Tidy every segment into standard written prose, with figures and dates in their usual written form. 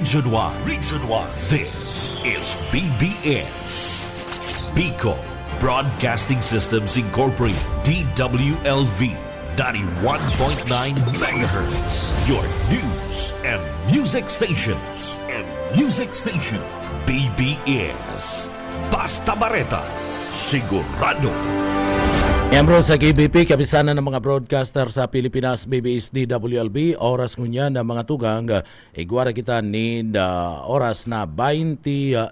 Region 1. Region 1. This is BBS. Bicol Broadcasting Systems Incorporated. DWLV. 91.9 megahertz. Your news and music stations. BBS. Basta Bareta. Sigurado. Miyembro sa KBP, kapisanan ng mga broadcaster sa Pilipinas, BBS DWLB, oras ngunya na mga tugang, igwara kita ni oras na 26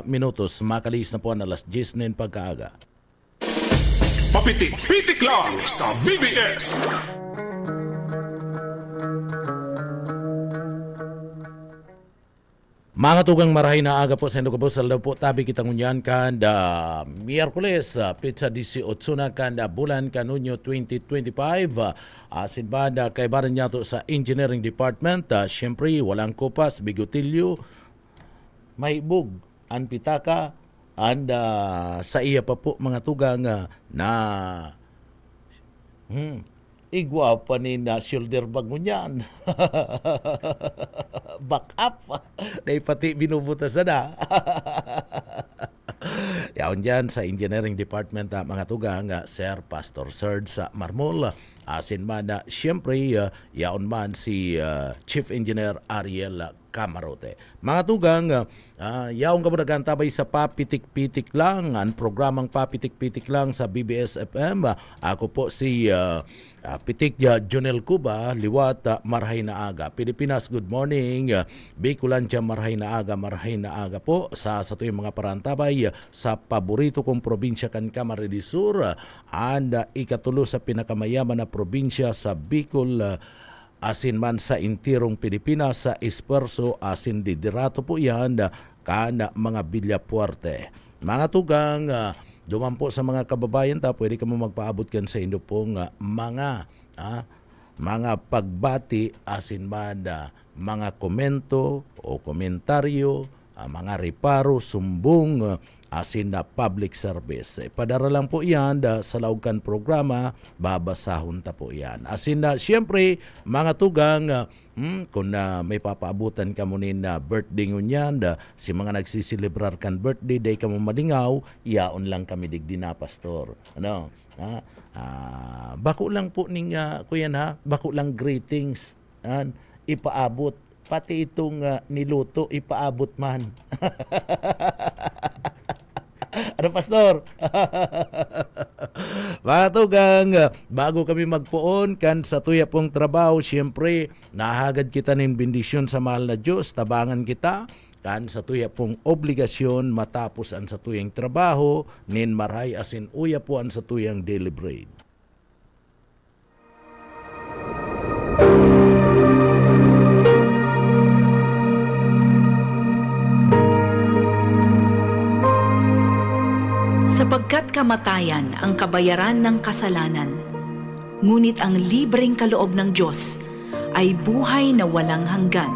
minutos, makalis na po ang alas 10 ng pagkaaga. Papitik-pitik lang sa BBS. Mga tugang marahay na aga po sa Indo po sa po tabi kita ngunyan kan Miyerkules pizza 18 na kan bulan kanunyo 2025 asin ba kay baran niya to sa engineering department syempre walang kopas bigotilyo may bug an pitaka and sa iya pa po mga tugang na igwa pa ni na shoulder bag mo niyan. Back up. Dahil pati binubutas na. Yaon dyan sa engineering department mga tugang, Sir Pastor Serge sa Marmol. Asin man na siyempre yaon man si Chief Engineer Ariel Camarote. Mga tugang, yaong ka mo nagantabay sa Papitik-Pitik lang, ang programang Papitik-Pitik lang sa BBS FM. Ako po si Pitik Jonel Cuba, liwat marhay na aga. Pilipinas, good morning. Bicolancia, marhay na aga po sa tuyong mga parantabay sa paborito kong probinsya kan Camarines Sur and ikatulo sa pinakamayaman na probinsya sa Bicol, asin man sa intirong Pilipinas, sa Esparso, asin didirato po yan kan mga Villapuerte. Mga tugang, dumampo sa mga kababayan pwede ka mo magpaabot kan sa indo pong mga pagbati, asin man mga komento o komentaryo, mga reparo, sumbong, asin na public service. Padara lang po yan sa laugan programa, babasahon ta po yan. Asin na siyempre mga tugang, kung may papaabutan ka mo na birthday ngunyan, si mga nagsisilibrar kan birthday, day ka mo malingaw, yaon lang kami digdi na pastor. Ano? Bako lang po ning kuyan bako lang greetings, ipaabot. Pati itong niluto, ipaabot man. Ano, Pastor? Mga tugang, bago kami magpuon kan sa tuya pong trabaho, siyempre, nahagad kita ng bendisyon sa mahal na Diyos, tabangan kita, kan sa tuya pong obligasyon matapos ang sa tuyang trabaho, nin maray asin uya po ang sa tuyang daily bread. Sapagkat kamatayan ang kabayaran ng kasalanan, ngunit ang libreng kaloob ng Diyos ay buhay na walang hanggan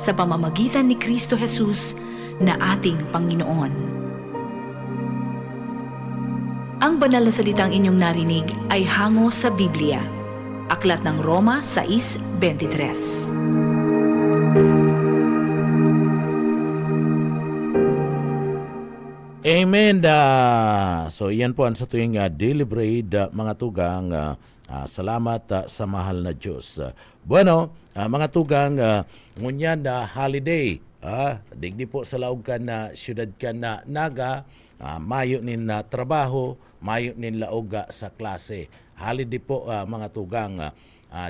sa pamamagitan ni Kristo Jesus na ating Panginoon. Ang banal na salitang inyong narinig ay hango sa Biblia. Aklat ng Roma 6:23. Amen. So yan po ang sa tuwing daily bread, mga tugang. Salamat sa mahal na Diyos. Bueno, mga tugang, ngunyan holiday. Digdi po sa laog ka na syudad ka na naga, mayo nin trabaho, mayo nin laog sa klase. Holiday po mga tugang.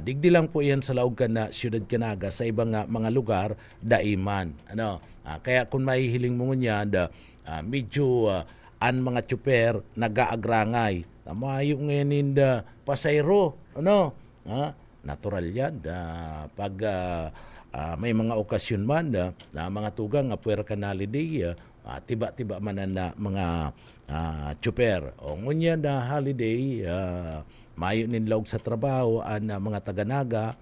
Digdi lang po yan sa laog ka na syudad ka naga sa ibang mga lugar, daiman. Ano? Kaya kung mahihiling mo ngunyan, medyo an mga tsuper nag-aagrangay. Mayo ngayon pasayro. Ano? Natural yan. Pag may mga okasyon man na mga tugang puwer ka na holiday, tiba-tiba man na mga tsuper. O ngunyan na holiday, mayo ninlawg sa trabaho ang mga taga-naga,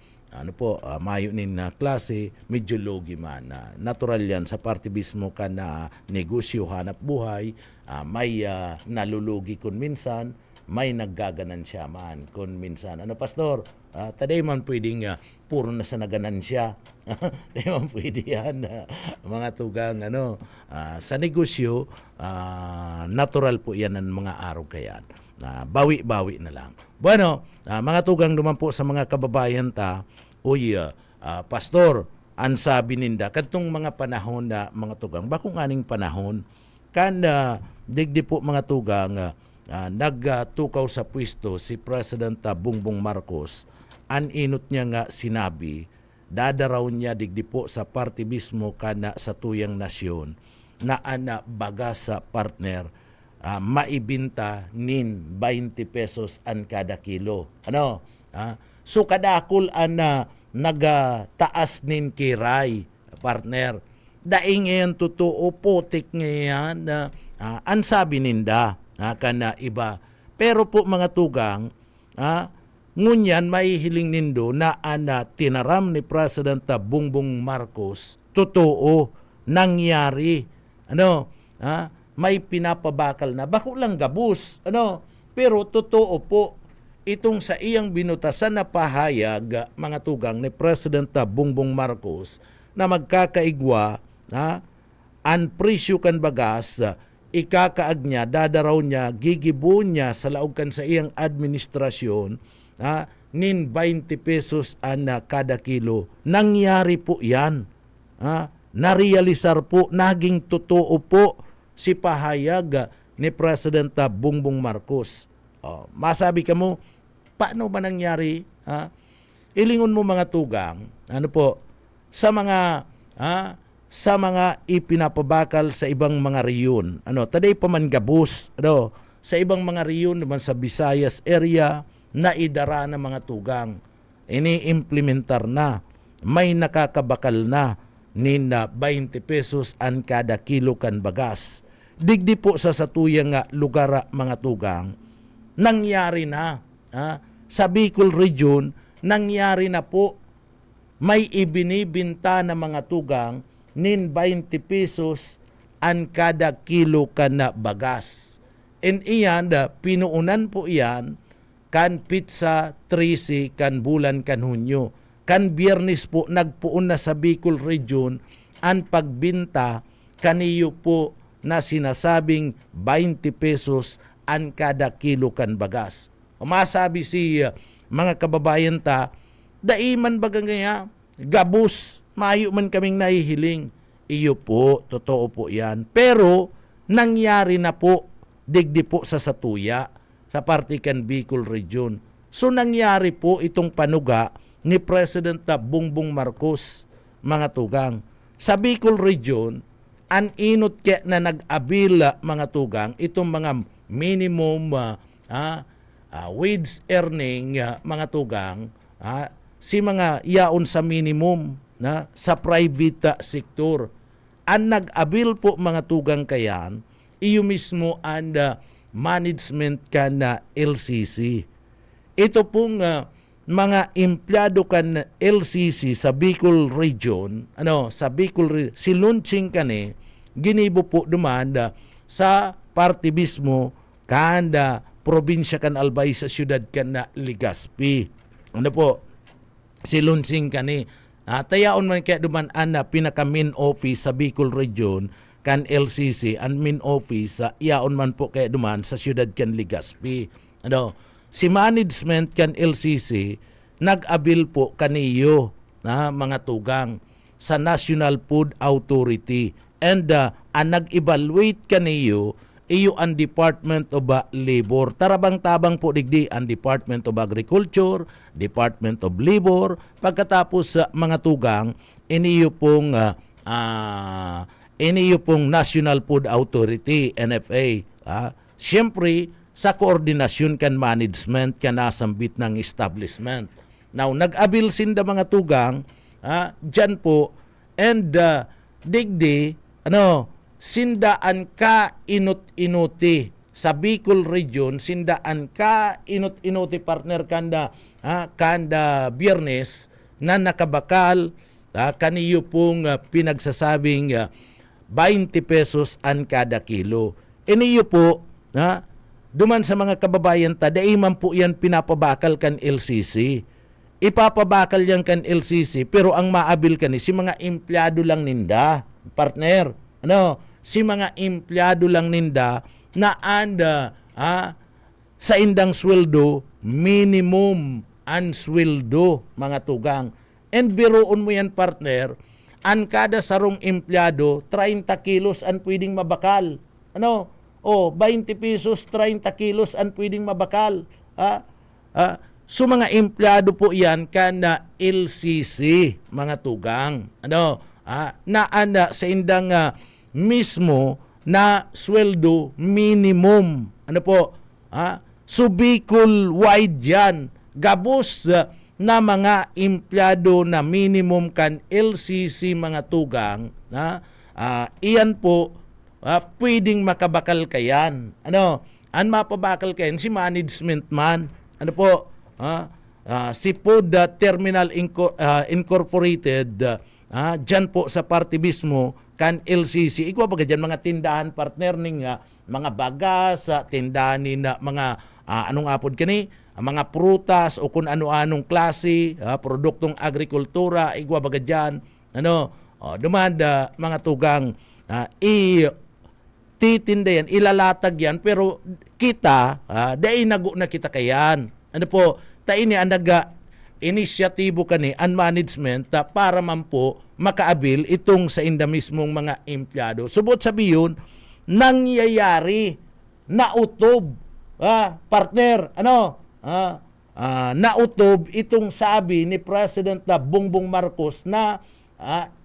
mayo nin na klase, medyo logi man. Natural yan sa parte mismo ka na negosyo, hanap buhay, may nalulugi kun minsan, may naggaganansya man kung minsan. Ano, Pastor? Taday man pwedeng puro na sa naganansya. Taday man pwede yan. Mga tugang, sa negosyo, natural po yan ng mga araw kayan. Bawi-bawi na lang. Bueno, mga tugang naman po sa mga kababayan ta, Pastor, ang sabi ninda, katong mga panahon na mga tugang, bakong aning panahon, digdi po mga tugang, nagtukaw sa pwesto si President Bongbong Marcos, aninot niya nga sinabi, dadaraw niya digdi po sa partibismo kana sa tuyang nasyon, na baga sa partner, maibinta nin 20 pesos an kada kilo. So kadakol nagtaas nin kiray, partner. Daing ngayon totoo, putik ngayon, ang sabi ninda, kana iba. Pero po mga tugang, ngunyan maihiling nindo na tinaram ni President Bongbong Marcos, totoo, nangyari. May pinapabakal na, bako lang gabus. Pero totoo po, itong sa iyang binutasan na pahayag, mga tugang, ni President Bongbong Marcos, na magkakaigwa, ang presyo kan bagas, ikakaag niya, dadaraw niya, gigibo niya sa laog kan sa iyang administrasyon, nin 20 pesos kada kilo. Nangyari po yan. Narealisar po, naging totoo po si pahayag ni President Bongbong Marcos. Masabi ka mo, paano ba nangyari? Ilingon mo mga tugang, sa mga ipinapabakal sa ibang mga riyon. Taday pa man gabus, sa ibang mga riyon naman sa Visayas area, naidara na mga tugang. Ini-implementar na, may nakakabakal na, nin 20 pesos an kada kilo kan bagas. Digdi po sa satuyang lugar mga tugang, nangyari na. Sa Bicol Region, nangyari na po, may ibinibinta na mga tugang nin 20 pesos an kada kilo kan bagas. And iyan, pinuunan po iyan, kan pizza 13 kan bulan kan Hunyo. Kan Biyernes po, nagpuon na sa Bicol Region ang pagbinta kaniyo po na sinasabing 20 pesos an kada kilo kan bagas. Umasabi si mga kababayan ta, daiman baga ngaya, gabus, mayo man kaming nahihiling. Iyo po, totoo po yan. Pero, nangyari na po, digdi po sa Satuya, sa Partikan Bicol Region. So, nangyari po itong panuga ni President Bongbong Marcos, mga tugang. Sa Bicol Region, an inot kaya na nag-abila, mga tugang, itong mga minimum wage earning, mga tugang, si mga yaon sa minimum sa private sector. Ang nag-abil po mga tugang kayan, iyo mismo ang management ka na LCC. Ito pong mga empleyado kan LCC sa Bicol Region, sa Bicol si launching kani, ginibo po duman sa partibismo kanda probinsya kan Albay sa syudad kan na Legazpi. Si launching kani, tayaon man kaya duman pinaka main office sa Bicol Region kan LCC, ang main office sa iyaon man po kaya duman sa syudad kan Legazpi. Si management kan LCC nag-abil po kaniyo mga tugang sa National Food Authority, and ang nag-evaluate kaniyo iyo ang Department of Labor. Tarabang-tabang po digdi ang Department of Agriculture, Department of Labor. Pagkatapos sa mga tugang, iniyo pong National Food Authority, NFA. Siyempre, sa koordinasyon kan management kan nasambit ng establishment. Now, nag-abil sinda mga tugang, dyan po, and digdi, sindaan ka inut-inuti sa Bicol Region, sindaan ka inut-inuti partner kanda Biyernes na nakabakal kaniyo pong pinagsasabing 20 pesos an kada kilo. Iniyo po duman sa mga kababayan ta, dai man po yan pinapabakal kan LCC. Ipapabakal yan kan LCC, pero ang maabil ka ni, si mga empleyado lang ninda, partner. Si mga empleyado lang ninda na anda sa indang sweldo, minimum ang sweldo, mga tugang. And biroon mo yan, partner, ang kada sarong empleyado, 30 kilos ang pwedeng mabakal. 20 pesos, 30 kilos ang pwedeng mabakal. So mga empleyado po yan kana LCC, mga tugang. Na anda sa indang mismo na sweldo minimum. So Bicol wide yan. Gabos na mga empleyado na minimum kan LCC, mga tugang. Iyan po pwedeng makabakal kayan. Ang mapabakal kayan si management man. Si Food Terminal Incorporated, dyan po sa party mismo kan LCC. Ikaw ba dyan mga tindahan, partner, ning mga bagas, tindahan ni mga anong apod kani, mga prutas o kung ano-anong klase, produktong agrikultura, ikaw ba dyan, dumanda mga tugang, titinda yan, ilalatag yan, pero kita, dahil nago na kita kayan. Taini ang inisyatibo kani ang management para man po makaabil itong sa inda mismong mga empleyado. Subot sabiyon, nangyayari, nautob, partner, nautob itong sabi ni President Bongbong Marcos na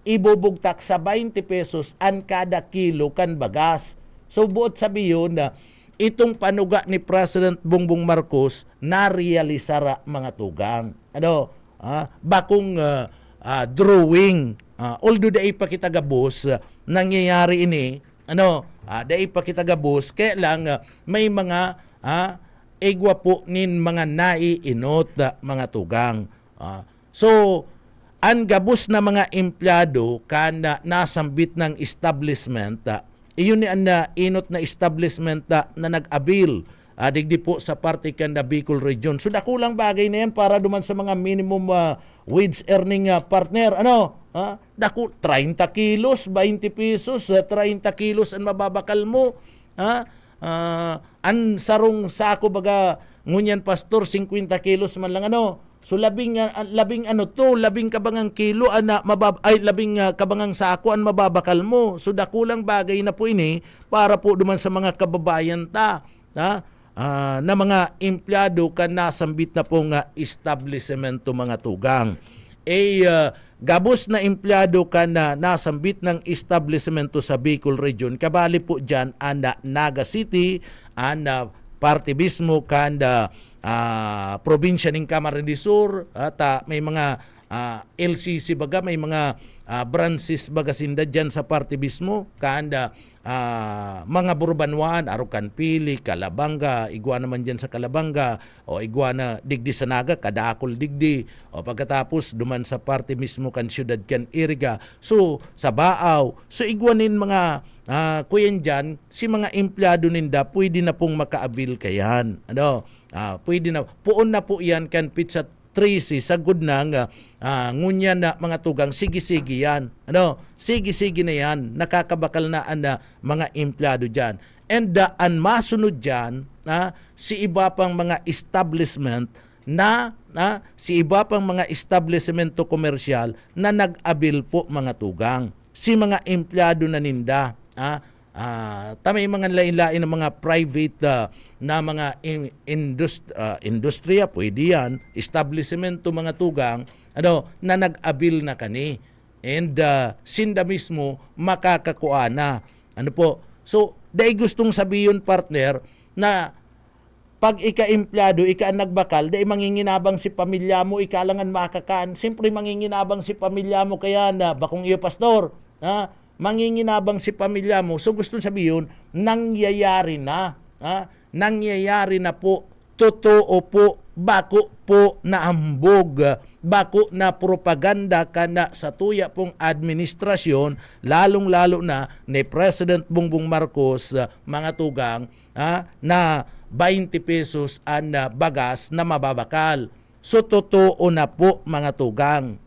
ibubugtak sa 20 pesos ang kada kilo kan bagas. So buot sabiyon na itong panuga ni President Bongbong Marcos na-realisara, mga tugang. Bakong drawing. Although dai pa kita gabos, nangyayari ini, dai pa kita gabos, kaya lang may mga egwa po nin mga naiinot, mga tugang. So, ang gabos na mga empleyado kana nasambit ng establishment, iyon ni ang inot na establishment na nag-abil digdi po sa parte kan na Bicol Region. So dakulang bagay na yan para duman sa mga minimum wage earning partner. Daku 30 kilos, 20 pesos, 30 kilos ang mababakal mo. Ang sarong sako baga ngunyan pastor 50 kilos man lang So labing kabangang kilo labing kabangang sako ang mababakal mo. So dakulang bagay na po ini para po duman sa mga kababayan na mga empleyado kan nasambit na pong establishmento, mga tugang. Gabos na empleyado kan na nasambit ng establishmento sa Bicol Region. Kabali po dyan ang Naga City, ang parte mismo kan probinsya ng Camarines Sur, at may mga LCC baga, may mga branches baga sinda dyan sa parte mismo, kanda mga Burbanwan, Arucan Pili, Calabanga, igwa naman dyan sa Calabanga, o igwa na digdi sa Naga, Kadakol digdi, o pagkatapos duman sa parte mismo kan siyudad kan Iriga, so sa Baaw, so igwanin mga kuyan dyan, si mga empleyado ninda, pwede na pong makaabil kayan. Pwede na, puon na po yan kan pizza Tracy sa good nang ngunyan na mga tugang, sige-sige yan. Sige-sige na yan, nakakabakal na mga empleyado dyan. And ang masunod dyan, si iba pang mga establishment si iba pang mga establishmento komersyal na nag-abil po, mga tugang. Si mga empleyado na ninda, tamay mga lain-lain ng mga private na mga industriya, pwede yan, establishmento, mga tugang, na nag-abil na kani. And sinda mismo makakakuha na. So, dahil gustong sabihin, partner, na pag ika-empleyado, ika nagbakal, dahil manginginabang si pamilya mo, ikalangan makakaan. Siyempre, manginginabang si pamilya mo, kaya na, bakong iyo, pastor, manginginabang si pamilya mo. So gusto sabihin, nangyayari na. Nangyayari na po. Totoo po. Bako po na ambog. Bako na propaganda kana sa tuya pong administrasyon, lalong-lalo na ni President Bongbong Marcos, mga tugang, na 20 pesos ang bagas na mababakal. So totoo na po mga tugang.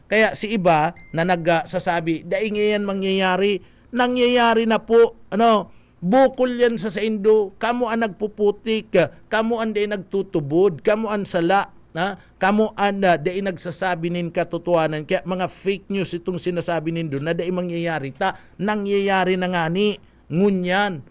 Kaya si iba na nagsasabi, daing yan mangyayari, nangyayari na po. Bukol yan sa Indo, kamo ang nagpuputik, kamo ang di nagtutubod, kamo ang sala, kamo ang di nagsasabi nin katotohanan. Kaya mga fake news itong sinasabi nindo na di mangyayari nangyayari na nga ni ngunyan.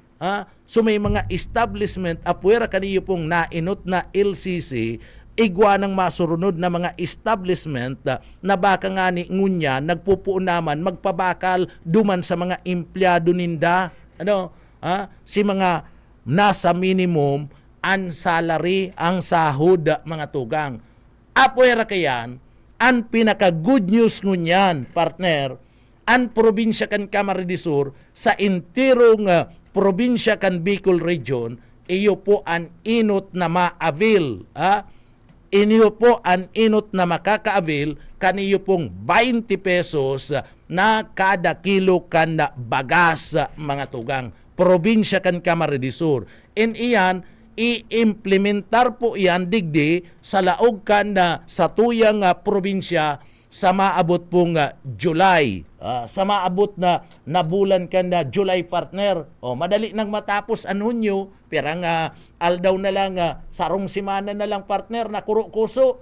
So may mga establishment apwera kaniyo pong nainot na LCC, igwa ng masurunod na mga establishment na baka nga ni ngunya nagpupuon naman magpabakal duman sa mga empleyado ninda. Si mga nasa minimum ang salary, ang sahod mga tugang. Apwera kayan, ang pinaka good news ngunyan, partner, ang probinsya kan Camarines Sur sa intirong probinsya kan Bicol Region, iyo po ang inot na ma-avail. Inyo po ang inot na makaka-avail kaniyo pong 20 pesos na kada kilo kan bagas mga tugang. Probinsya kan Camarines Sur. And iyan, i-implementar po iyan digdi sa laog kan sa tuyang probinsya sa maabot pong July. Sa maabot na bulan kan July, partner. Madali nang matapos ang Hunyo, pero aldaw na lang, sarong simana na lang, partner, na kuro-kuso.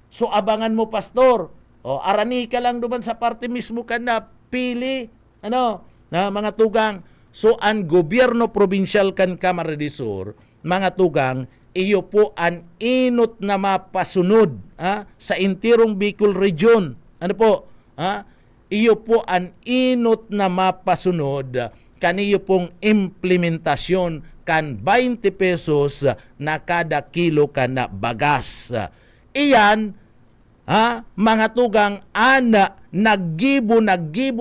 So abangan mo, pastor. Arani ka lang duman sa parte mismo kan pili. Mga tugang. So ang gobyerno probinsyal kan Camarines Sur, mga tugang, iyo po ang inot na mapasunod sa intirong Bicol Region. Iyo po ang inot na mapasunod kaniyo pong implementasyon kan 20 pesos na kada kilo kan bagas. Iyan, mga tugang, naggibo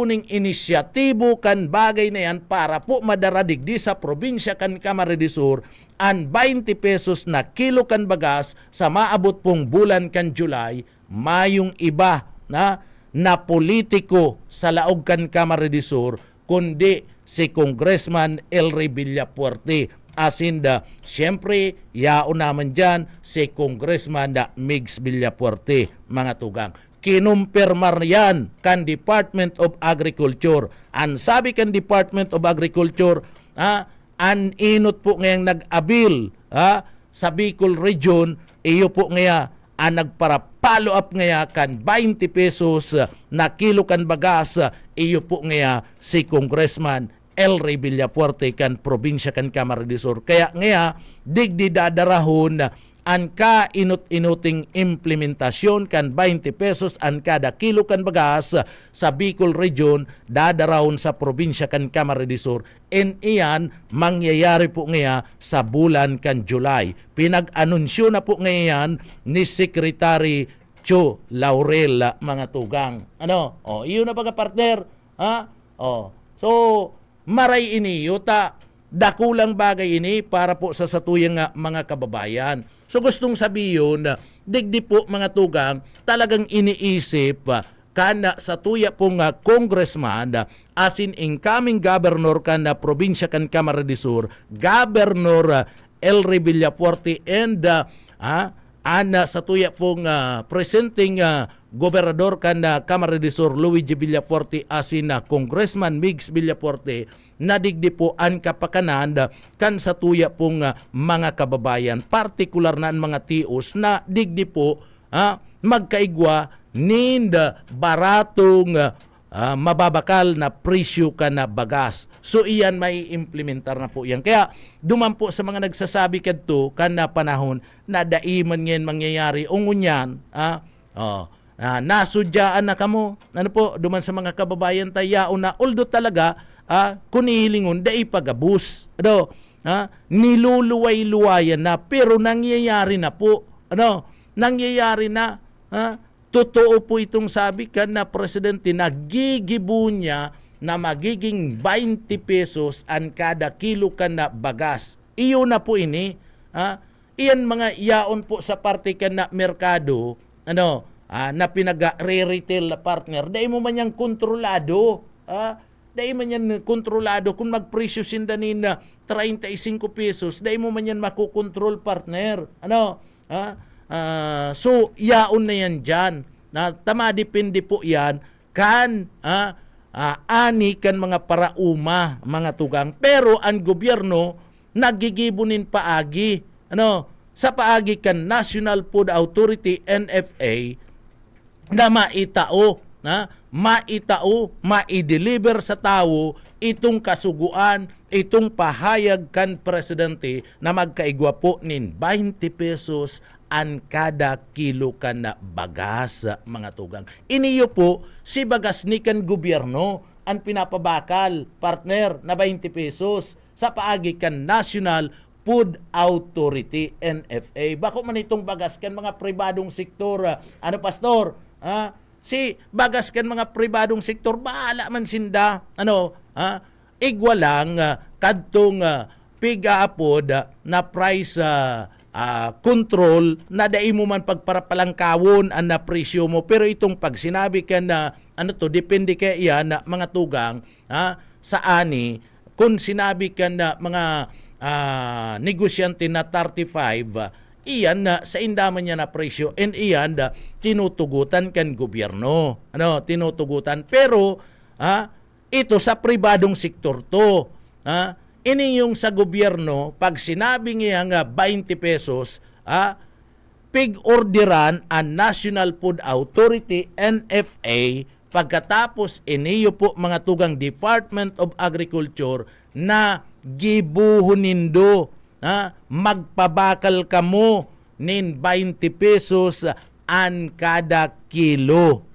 ning inisyatibo kan bagay na yan para po madaradig di sa probinsya kan Camarines Sur ang 20 pesos na kilo kan bagas sa maabot pong bulan kan July. Mayong iba na politiko sa laog kan Camarines Sur kundi si Congressman Elry Villafuerte. Asinda, siyempre, yaon naman dyan si Congressman Migs Villafuerte, mga tugang. Kinumpirmar yan kan Department of Agriculture. Ang sabi kan Department of Agriculture, an inot po ngayang nag-abil sa Bicol Region, iyo po ngaya ang nagpara-follow up ngaya kan 20 pesos na kilo kan bagas, iyo po ngaya si Congressman Elry Villafuerte kan probinsya kan Camarines Sur. Kaya ngaya digdi dadarahon ang ka-inot-inuting implementasyon kan 20 pesos ang kada kilo kan bagas sa Bicol Region dadarahon sa probinsya kan Camarines Sur. And iyan mangyayari po ngaya sa bulan kan July. Pinag-anunsyo na po ngayon ni Secretary Cho Laurel, mga tugang. Iyon na baga, partner. So maray ini yuta dakulang bagay ini para po sa satuyang mga kababayan. So gustong sabihin, digdi po mga tugang, talagang iniisip kana sa tuya pong congressman as in incoming governor kan probinsya kan Camarines Sur, Governor Elry Villafuerte and sa tuya pong presenting gobernador kan Camarines Sur Luigi Villafuerte asin Congressman Migs Villafuerte, nadigdi po ang kapakanan kan sa tuya pong mga kababayan, partikular na ang mga tios na digdi po magkaigwa ninda baratong mababakal na presyo ka na bagas. So iyan may implementar na po yan. Kaya duman po sa mga nagsasabi kadto kan na panahon na daiman ngayon mangyayari ungunyan, nasudyaan na kamo. Duman sa mga kababayan tayo na although talaga kunilingon dai pagabus. Niluluway-luwayan na pero nangyayari na po. Nangyayari na. Totoo po itong sabi kan na presidente na gigibo niya na magiging 20 pesos ang kada kilo kan na bagas. Iyo na po ini. Iyan mga yaon po sa parte kan na merkado na pinag-re-retail na partner. Dahil mo man yung kontrolado. dahil man yan kontrolado. Kung magpresyo sinda na 35 pesos, dahil mo man yan makukontrol, partner. Ano? So, yaon na yan dyan. Tama, depende po yan kan ani kan mga parauma, mga tugang. Pero ang gobyerno nagigibunin paagi. Ano? Sa paagi kan National Food Authority, NFA, na maideliver sa tao itong kasuguan, itong pahayag kan presidente na magkaigwa po nin 20 pesos an kada kilo kan na bagas, mga tugang. Iniyo po si bagas ni kan gobyerno ang pinapabakal, partner, na 20 pesos sa paagi kan National Food Authority, NFA. Bako man itong bagas kan mga pribadong sektor, pastor? Si bagas kan mga pribadong sektor, bahala man sinda. Igwa lang kadtong pigaapod na price control na dai mo man pagparapalangkawon ang na presyo mo. Pero itong pag sinabi ka na depende kay iyan na mga tugang sa ani, kung sinabi ka na mga negosyante na 35, iyan na sa indaman niya na presyo, and iyan na tinutugutan kan gobyerno. Tinutugutan. Pero ito sa pribadong sektor to. Ini yung sa gobyerno, pag sinabi niya nga 20 pesos, pig-orderan ang National Food Authority, NFA, pagkatapos iniyo po mga tugang Department of Agriculture na gibuhunindo, magpabakal kamo nin 20 pesos an kada kilo.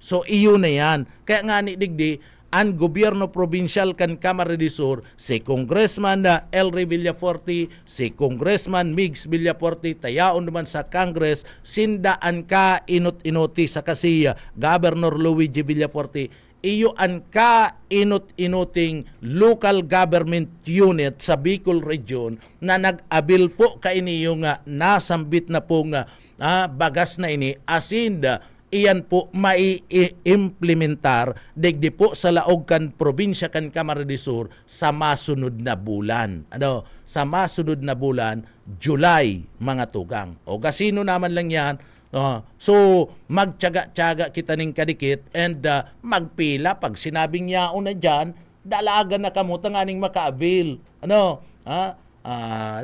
So iyo na yan. Kaya nga ni digdi, ang gobyerno provincial kan Kamara de Sur, si Congressman na Elry Villaforte, si Congressman Migs Villaforte, tayaon naman sa Congress, sindaan ka inot-inoti sa kasiya, Governor Luigi Villaforte, iyo ang ka-inot-inoting local government unit sa Bicol Region na nag-abil po kainiyo nga nasambit na po nga bagas na ini asinda iyan po mai-implementar digdi po sa laog kan probinsya kan Camarines de Sur sa masunod na bulan. Sa masunod na bulan, July, mga tugang. O gasino naman lang yan. So magtiyaga-tiyaga kita ning kadikit and magpila pag sinabing yaon na dyan, dalaga na kamo tanganing makaabil.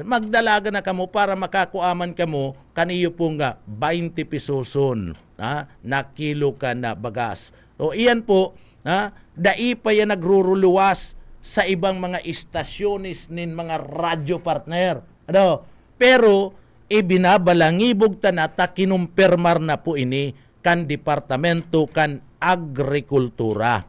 Magdalaga na kamo para makakuaman kamo kaniyo pong 20 pesoson na kilo ka na bagas. O iyan po, dai pa yan nagruruluwas sa ibang mga istasyonis nin mga radyo partner. Pero ibinabalangibog tanata kinumpirmar na po ini kan Departamento kan Agrikultura.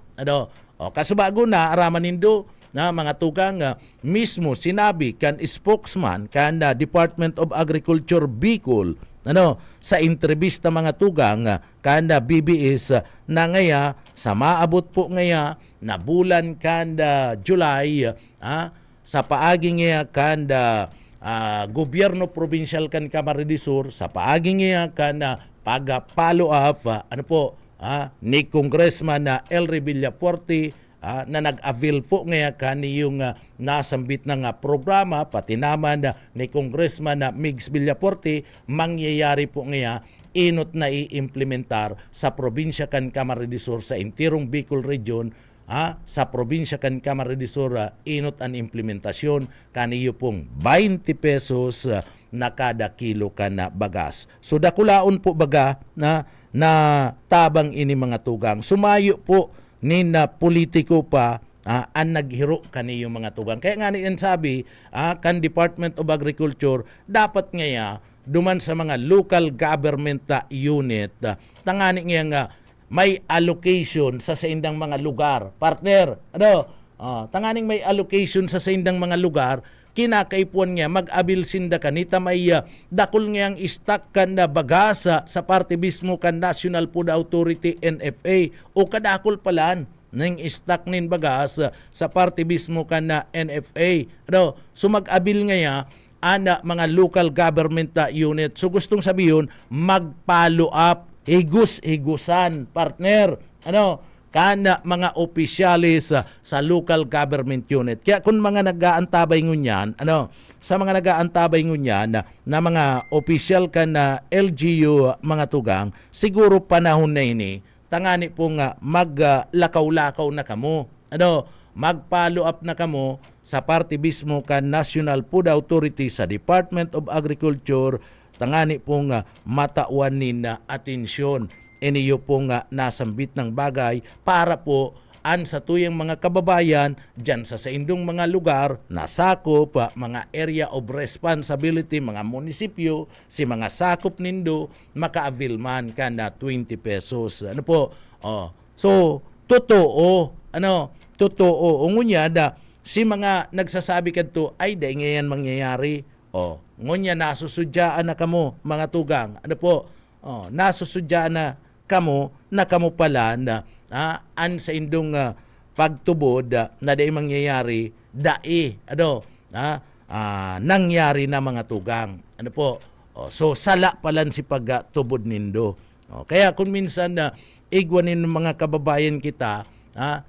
O kasubago na araman nindo na mga tugang mismo sinabi kan spokesman kan Department of Agriculture Bicol sa entrevista mga tugang kan BBS na ngaya sa maabot po ngaya na bulan kan July sa paaging ngaya kan gobyerno provincial kan Camarines de Sur sa paaging ngaya kan pag-follow up ni Congressman na Elry Villaforte na nag-avail po ngayon kaniyong nasambit na programa, pati naman ni Congressman na Migs Villaforte, mangyayari po ngayon inot na i-implementar sa probinsya kan Camarines de Sur sa intirong Bicol Region, sa probinsya kan Camarines de Sur, inot ang implementasyon kaniyo pong 20 pesos na kada kilo ka na bagas. So dakulaon po baga na tabang ini mga tugang. Sumayo po ni na politiko pa ang naghiro kaniyo mga tugang. Kaya nga niyan sabi, kan Department of Agriculture, dapat ngaya duman sa mga local government unit, tangani nga may allocation sa indang mga lugar. Partner, tanganing may allocation sa indang mga lugar, kinakaipuan nga mag-abil sinda kanita may dakol nga ang stock kan na bagasa sa parte mismo kan National Food Authority, NFA, o kadakol palan ng stock nin bagas sa parte mismo kan na NFA. So mag-abil nga ana mga local government unit. So gustong sabihin mag-follow up, higusan partner. kana mga opisyalis sa local government unit. Kaya kung mga nag-aantabay ngunyan, sa mga nag-aantabay ngunyan na mga opisyal ka na LGU mga tugang, siguro panahon na ini, tangani po nga maglakaw-lakaw na kamo. Mag-follow up na kamo sa party mismo ka National Food Authority sa Department of Agriculture, tangani po nga matawan na atensyon. Iniyo po nga nasambit ng bagay para po sa tuyang mga kababayan dyan sa indong mga lugar nasakop, mga area of responsibility, mga munisipyo, si mga sakop nindo, maka-avail man ka na 20 pesos. So, totoo. Totoo. Ngunya na si mga nagsasabi kadto ay dahil ngayon mangyayari. Ngunya nasusudyaan na kamo mga tugang. Nasusudyaan na kamo pala na sa indong pagtubod na dahil mangyayari nangyari na mga tugang. So sala palan si pagtubod nindo. Kaya kung minsan igwanin ng mga kababayan kita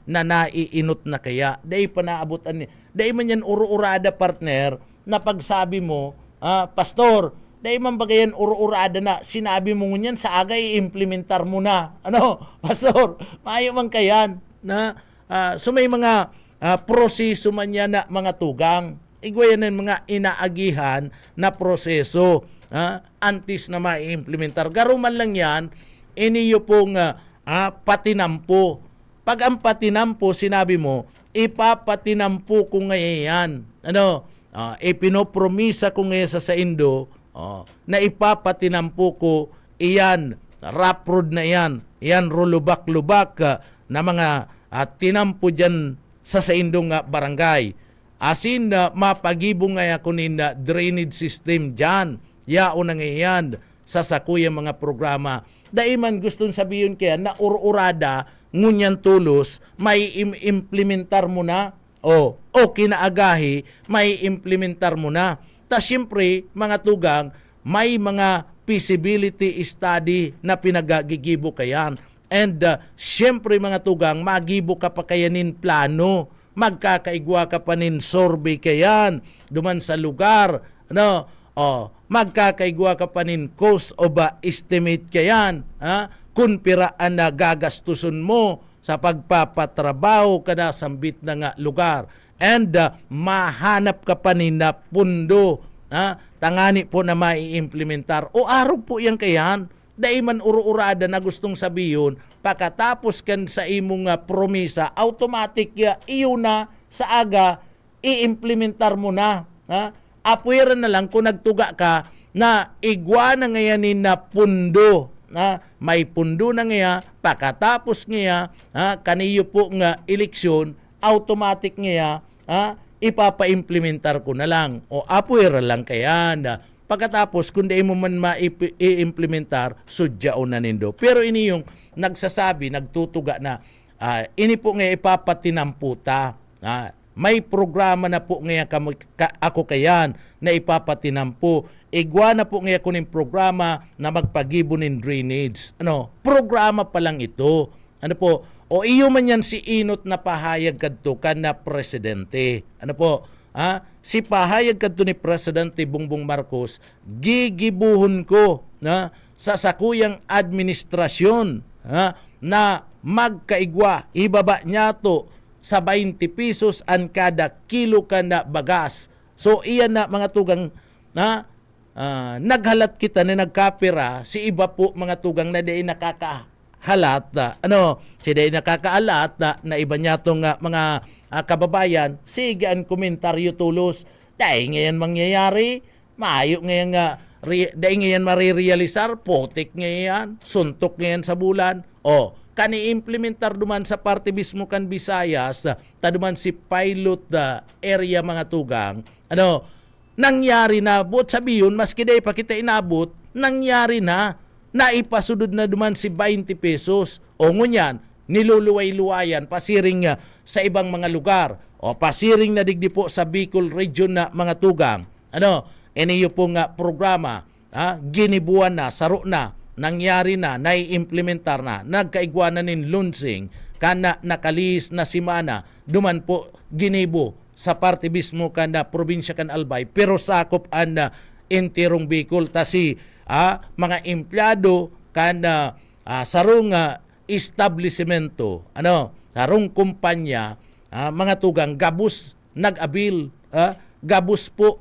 na naiinot na kaya dahil panaabutan dahil man yan uro-urada partner na pagsabi mo pastor, dahil man bagayan uro-urada na sinabi mo ngunyan sa aga i-implementar mo na. Pastor, maayo man kayan na so may mga proseso man yan na mga tugang. Igwayan ng mga inaagihan na proseso antes na ma-implementar. Garuman lang yan, iniyo pong patinampo. Pag ang patinampo, sinabi mo, ipapatinampo ko ngayon. Ipinopromisa ko ngayon sa Indo, na ipapatinampo ko iyan, rap road na iyan rulubak-lubak na mga tinampo dyan sa indong barangay. Asin na mapagibong nga ako na drainage system dyan, yao na ngayon sa sakuya mga programa. Daiman gustong sabihin kaya na ururada ngunyan tulos, may implementar mo na, o kinaagahi, may implementar mo na. Ta siyempre, mga tugang, may mga feasibility study na pinagagigibo kayan. And siyempre, mga tugang, magibo ka pa kayanin plano. Magkakaigwa ka pa nin survey kayan. Duman sa lugar. Magkakaigwa ka pa nin cost of estimate kayan. Kung piraan na gagastusun mo sa pagpapatrabaho ka na sambit na nga lugar. And mahanap ka pa ni na pundo, tangani po na mai-implementar. O araw po yan kayan, dahil man uro-urada na gustong sabihin, pagkatapos kan sa imong promisa, automatic iyo na sa aga, i-implementar mo na. Apuiran na lang kung nagtuga ka na igwa na ngayon na pundo. May pundo na nga, pagkatapos nga, kaniyo po nga eleksyon, automatic nga, ipapa-implementar ko na lang. O apuera lang kaya na pagkatapos kung di mo man ma-implementar, sudyao na nindo. Pero ini yung nagsasabi, nagtutuga na ini po nga ipapatinamputa. May programa na po nga ako kayan na ipapatinampo. Igwa na po nga ako ng programa na magpagibo ng drainage. Programa pa lang ito. O iyo man yan si Inot na pahayag kadto kan na presidente. Si pahayag kadto ni Presidente Bongbong Marcos, gigibuhon ko sa sakuyang administrasyon na magkaigwa, ibaba niya to sa 20 pesos ang kada kilo ka na bagas. So iyan na mga tugang naghalat kita na nagkapira si iba po mga tugang na di nakakahalat si di nakakaalat na iba niya tong mga kababayan, sige ang komentaryo tulos dahil ngayon mangyayari maayo ngayon dahil ngayon marirealisar potik ngayon suntok ngayon sa bulan kani-implementar duman sa parte mismo kan Visayas taduman si pilot area mga tugang nangyari na buot sabiyon maski day pa kita inabot nangyari na naipasudod na duman si 20 pesos o ngunyan niluluway-luwayan pasiring sa ibang mga lugar o pasiring na digdi po sa Bicol region na mga tugang iniyo po nga programa ginibuan na saro na nangyari na, nai-implementar na, nagkaigwanan nin lunsing, kana nakalis na simana duman po ginibo sa parte mismo kana probinsya kan Albay pero sakop an enterong Bicol ta si mga empleyado kana sarong establishmento sarong kumpanya mga tugang gabus nag-abil gabus po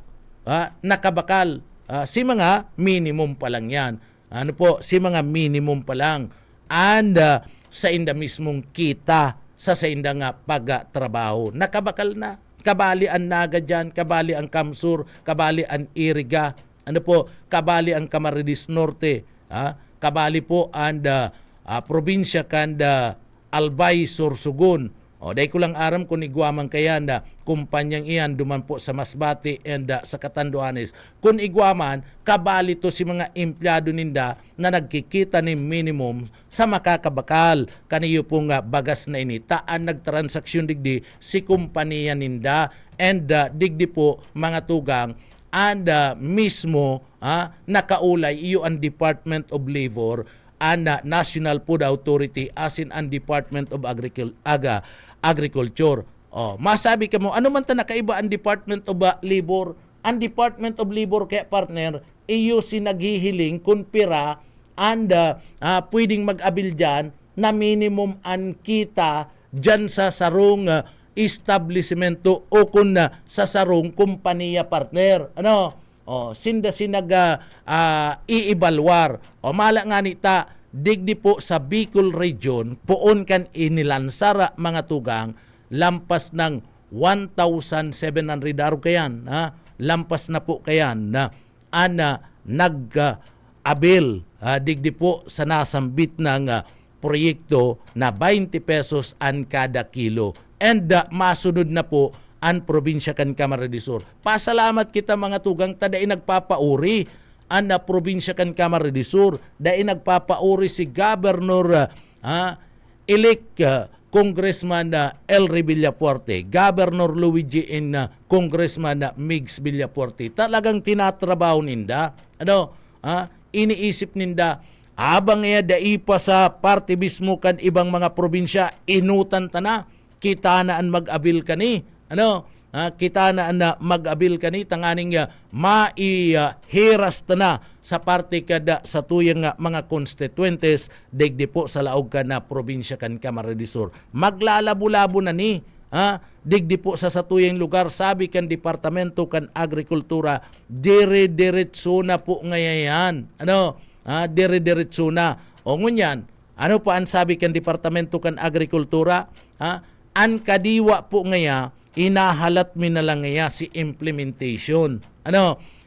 nakabakal si mga minimum pa lang yan si mga minimum pa lang and sa inda mismong kita sa inda nga pagtrabaho nakabakal na kabali ang Naga dyan, kabali ang Kamsur, kabali ang Iriga, kabali ang Camarines Norte, kabali po ang probinsya kanda Albay, Sorsogon. Dahil ko lang aram kung igwamang kaya na kumpanyang iyan duman po sa Masbate and sa Catanduanes. Kung igwaman, kabali to si mga empleyado ninda na nagkikita ni minimum sa makakabakal. Kaniyo po nga bagas na ini. Taan nagtransaksyon digdi si kumpanya ninda and digdi po mga tugang and mismo nakaulay iyo ang Department of Labor and National Food Authority as in ang Department of Agriculture. Masabi ka mo, ano man ta nakaiba ang Department of Labor? Ang Department of Labor kaya partner, iyo si naghihiling kung pira and pwedeng mag-abil dyan na minimum ang kita dyan sa sarong establishmento o kung sa sarong kumpanya partner. Sinda sinag iibalwar. Mala nga nita, digdi po sa Bicol Region, poon kan inilansara mga tugang, lampas ng 1,700 araw kayan. Lampas na po kayan na nag-abil digdi po sa nasambit ng proyekto na 20 pesos ang kada kilo. And masunod na po ang probinsya kan Camarines Sur. Pasalamat kita mga tugang taday nagpapauri ang probinsya kan Camarines Sur. Dahil nagpapauri si Governor elect Congressman Elry Villafuerte, Governor Luigi and Congressman Migs Villafuerte. Talagang tinatrabaho ninda. Iniisip ninda abang daipa sa parte mismo kan ibang mga probinsya inutan ta na kita na ang mag-abil kani kita na mag-abil kani tanganing maihiras na sa parte kada sa tuyang mga constituentes digdi po sa laog ka na probinsya kan Camarines Sur. Maglalabo-labo na ni digdi po sa tuyang lugar sabi kan Departamento kan Agrikultura dire-diretso na po ngayon dire-diretso na o ngunyan ano pa ang sabi kan Departamento kan Agrikultura an kadiwa po ngaya inahalat mi na lang ngaya si implementation.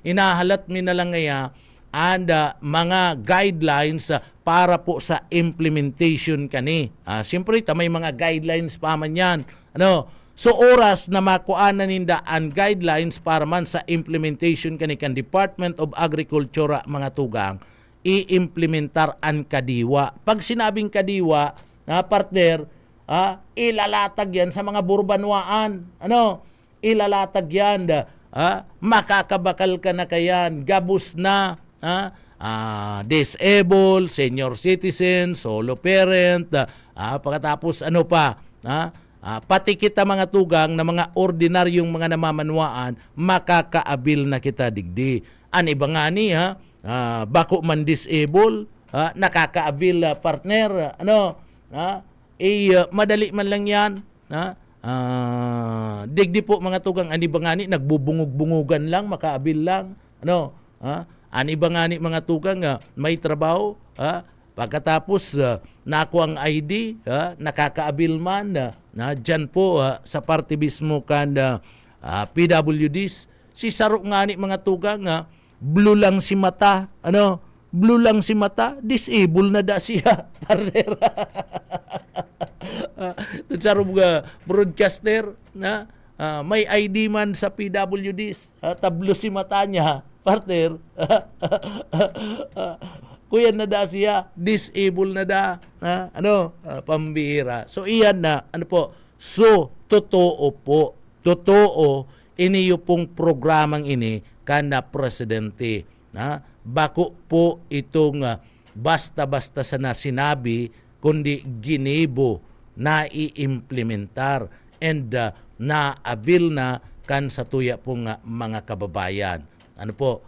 Inahalat mi na lang ngaya and mga guidelines para po sa implementation kani. Siyempre may mga guidelines pa man yan. So oras na makuanan ninda ang guidelines para man sa implementation kani kan Department of Agriculture mga tugang i-implementar ang kadiwa. Pag sinabing kadiwa, partner, ilalatag yan sa mga burbanwaan. Ilalatag yan. Makakabakal ka na kayan. Gabus na. Disabled, senior citizen, solo parent. Pagkatapos ano pa. Pati kita mga tugang na mga ordinaryong mga namamanwaan, makakaabil na kita digdi. An iba nga ni, bako man disable, nakakaabil partner. Madali man lang yan. Digdi po mga tugang, ani ba nga ni, nagbubungog-bungugan lang, makaabil lang. Ani ba nga ni mga tugang, may trabaho, pagkatapos nakuha ang ID, nakakaabil man, dyan po sa parte mismo kan PWDs, si Sarok nga ni mga tugang, blue lang si mata, blue lang si mata, disable na da siya, partner. Tunsaro mga broadcaster na may ID man sa PWDs, tablo si mata niya, partner. Kuya na da siya, disable na da, pambihira. So iyan na, so totoo po, iniyo pong programang ini kana presidente. Bako po itong basta-basta sa nasinabi, kundi ginibo na i-implementar and na-avail na kan sa tuya pong mga kababayan. Ano po?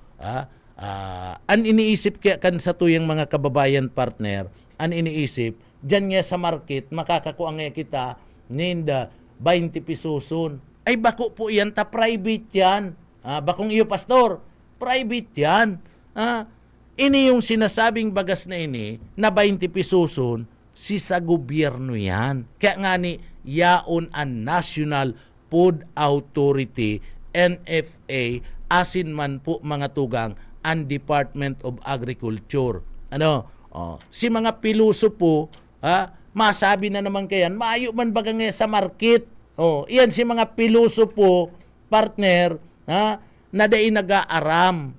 An iniisip kaya kan sa tuyang mga kababayan partner, an iniisip, dyan nga sa market, makakakuha nga kita ninda 20 pisoson. Ay bako po yan, ta private yan. Bakong iyo pastor, private yan. Ini yung sinasabing bagas na ini, na 20 pisoson, si sa gobyerno yan. Kaya nga ni, yaon ang National Food Authority, NFA, asin man po mga tugang, ang Department of Agriculture. Si mga piluso po, masabi na naman kayan, maayo man baga nga sa market. Iyan si mga piluso po, partner, na dai nag-aaram.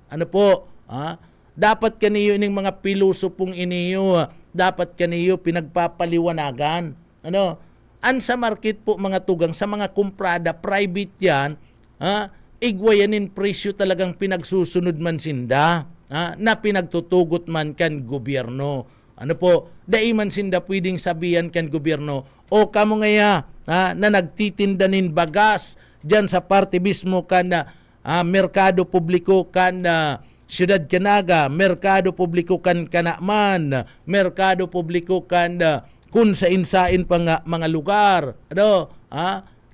Dapat kaniyo ining mga piluso pong iniyo, dapat kaniyo pinagpapaliwanagan. An sa market po mga tugang, sa mga kumprada, private yan, igwayanin presyo talagang pinagsusunod man sinda, na pinagtutugot man kan gobyerno. Dai man sinda pwedeng sabihan kan gobyerno, o kamo ngaya, na nagtitindanin bagas dyan sa parte mismo kan merkado publiko kan Siyudad Canaga, merkado publiko kan Kanaman, merkado publiko kan kung sa insain pa nga mga lugar.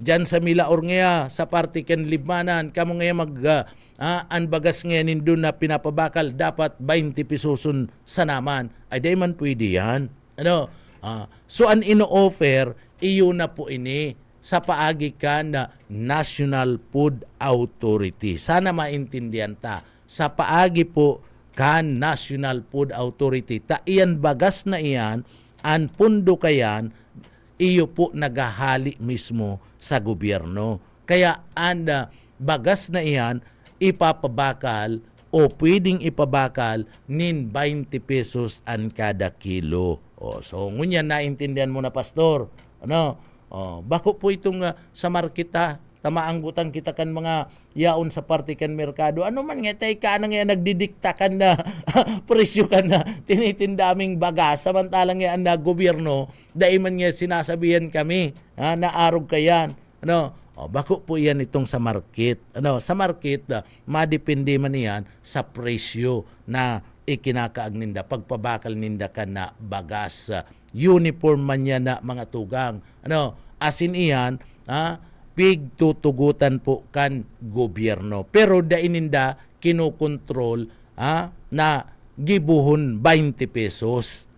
Dyan sa Milaor ngaya, sa parte kan Libmanan, kamo ngaya anbagas ngayon nindun na pinapabakal, dapat 20 pisoson sa naman. Ay, di man pwede yan. So, an ino-offer, iyo na po ini sa paagi ka na National Food Authority. Sana maintindihan ta. Sa paagi po kan National Food Authority, ta iyan bagas na iyan, an pundo kayan, iyo po nagahali mismo sa gobyerno. Kaya an bagas na iyan, ipapabakal o pwedeng ipabakal nin 20 pesos an kada kilo. So ngunyan naintindihan mo na pastor. Bako po itong sa marketa, tamaanggutan kita kan mga yaon sa parte kan merkado. Ano man nga tay ka nga nagdidikta kan na presyo kan na tinitindaming bagas, samantalang nga na gobyerno, dai man nga sinasabihan kami na arog kayan. Bako po yan itong sa market. Sa market, madepende man yan sa presyo na ikinakaag ninda, pagpabakal ninda ka na bagas. Uniform man yan na mga tugang. Asin iyan, pigtutugutan po kan gobyerno. Pero daininda kinukontrol na gibuhon 20 pesos.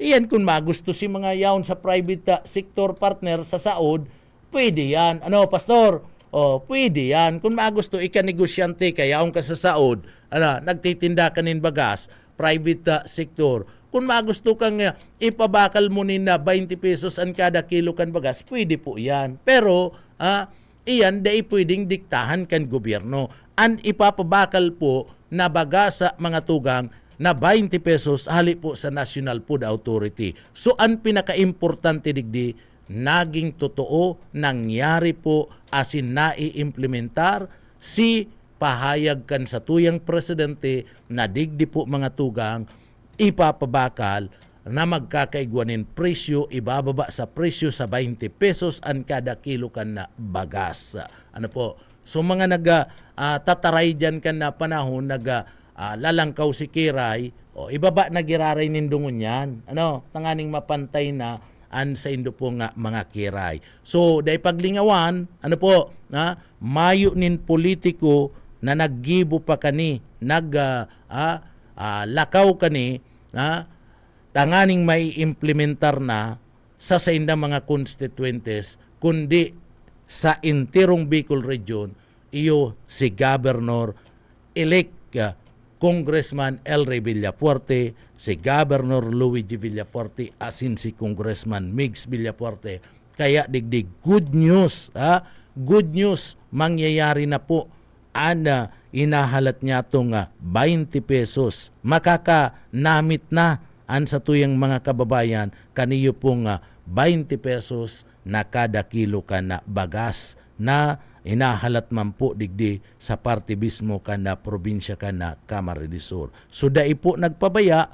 Iyan kung magusto si mga yaon sa private sector partner sa saod, pwede yan. Pastor? Pwede yan. Kung magusto, ika-negosyante ka, yaon ka sa saod, nagtitinda ka nin bagas, private sector. Kung magusto kang ipabakal mo na 20 pesos ang kada kilo kan bagas, pwede po yan. Pero, iyan, dahil pwedeng diktahan kan gobyerno. Ang ipapabakal po na bagas sa mga tugang na 20 pesos hali po sa National Food Authority. So, ang pinaka-importante digdi, naging totoo, nangyari po asin nai-implementar si pahayag kan sa tuyang presidente na digdi po mga tugang ipapabakal na magkakaigwanin presyo, ibababa sa presyo sa 20 pesos ang kada kilo kan na bagas. So mga tataray dyan kan na panahon, lalangkaw si Kiray, ibaba na giraray nindungon yan. Tanganing mapantay na an sa indo po nga mga Kiray. So dahil paglingawan, mayo nin politiko na naggibo pa kani, lakaw kani, tanganing may implementar na sa inda mga constituentes, kundi sa intirong Bicol Region, iyo si Governor-elect Congressman El Rey Villafuerte, si Governor Luigi Villafuerte, asin si Congressman Migs Villafuerte. Kaya digdig, good news, good news, mangyayari na po inahalat niya itong 20 pesos. Makakanamit na sa tuyang mga kababayan kaniyo pong 20 pesos na kada kilo ka na bagas na inahalat man po digdi sa parte mismo ka na probinsya ka na Camarines Sur. So dai po nagpabaya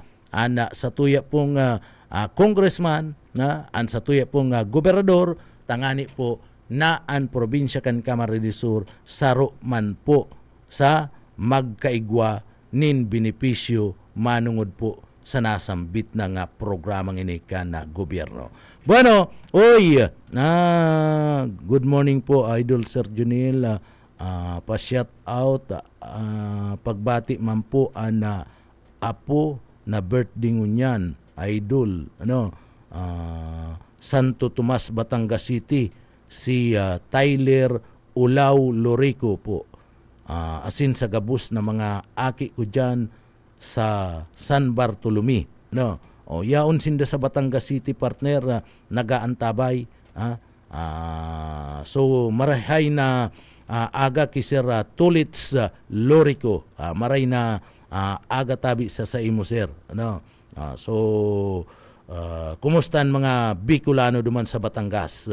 sa tuya pong Congressman na an sa tuya pong gobernador tangani po na an probinsya kan Camarines Sur saro man po sa magkaigwa nin benepisyo manungod po sa nasambit na nga programang ini na gobyerno. Bueno, good morning po Idol Sir Junil. Pa-shout out pagbati man po an apo na birthday ngunyan Idol Santo Tomas, Batangas City, si Tyler Ulaw Lorico po. Asin sa gabus na mga aki ko dyan sa San Bartolome. Yaon sinda sa Batangas City partner nagaantabay. So marahay na aga ki Sir Tulits Lorico. Maray na aga tabi sa imo sir. Kumustan mga Bicolano duman sa Batangas?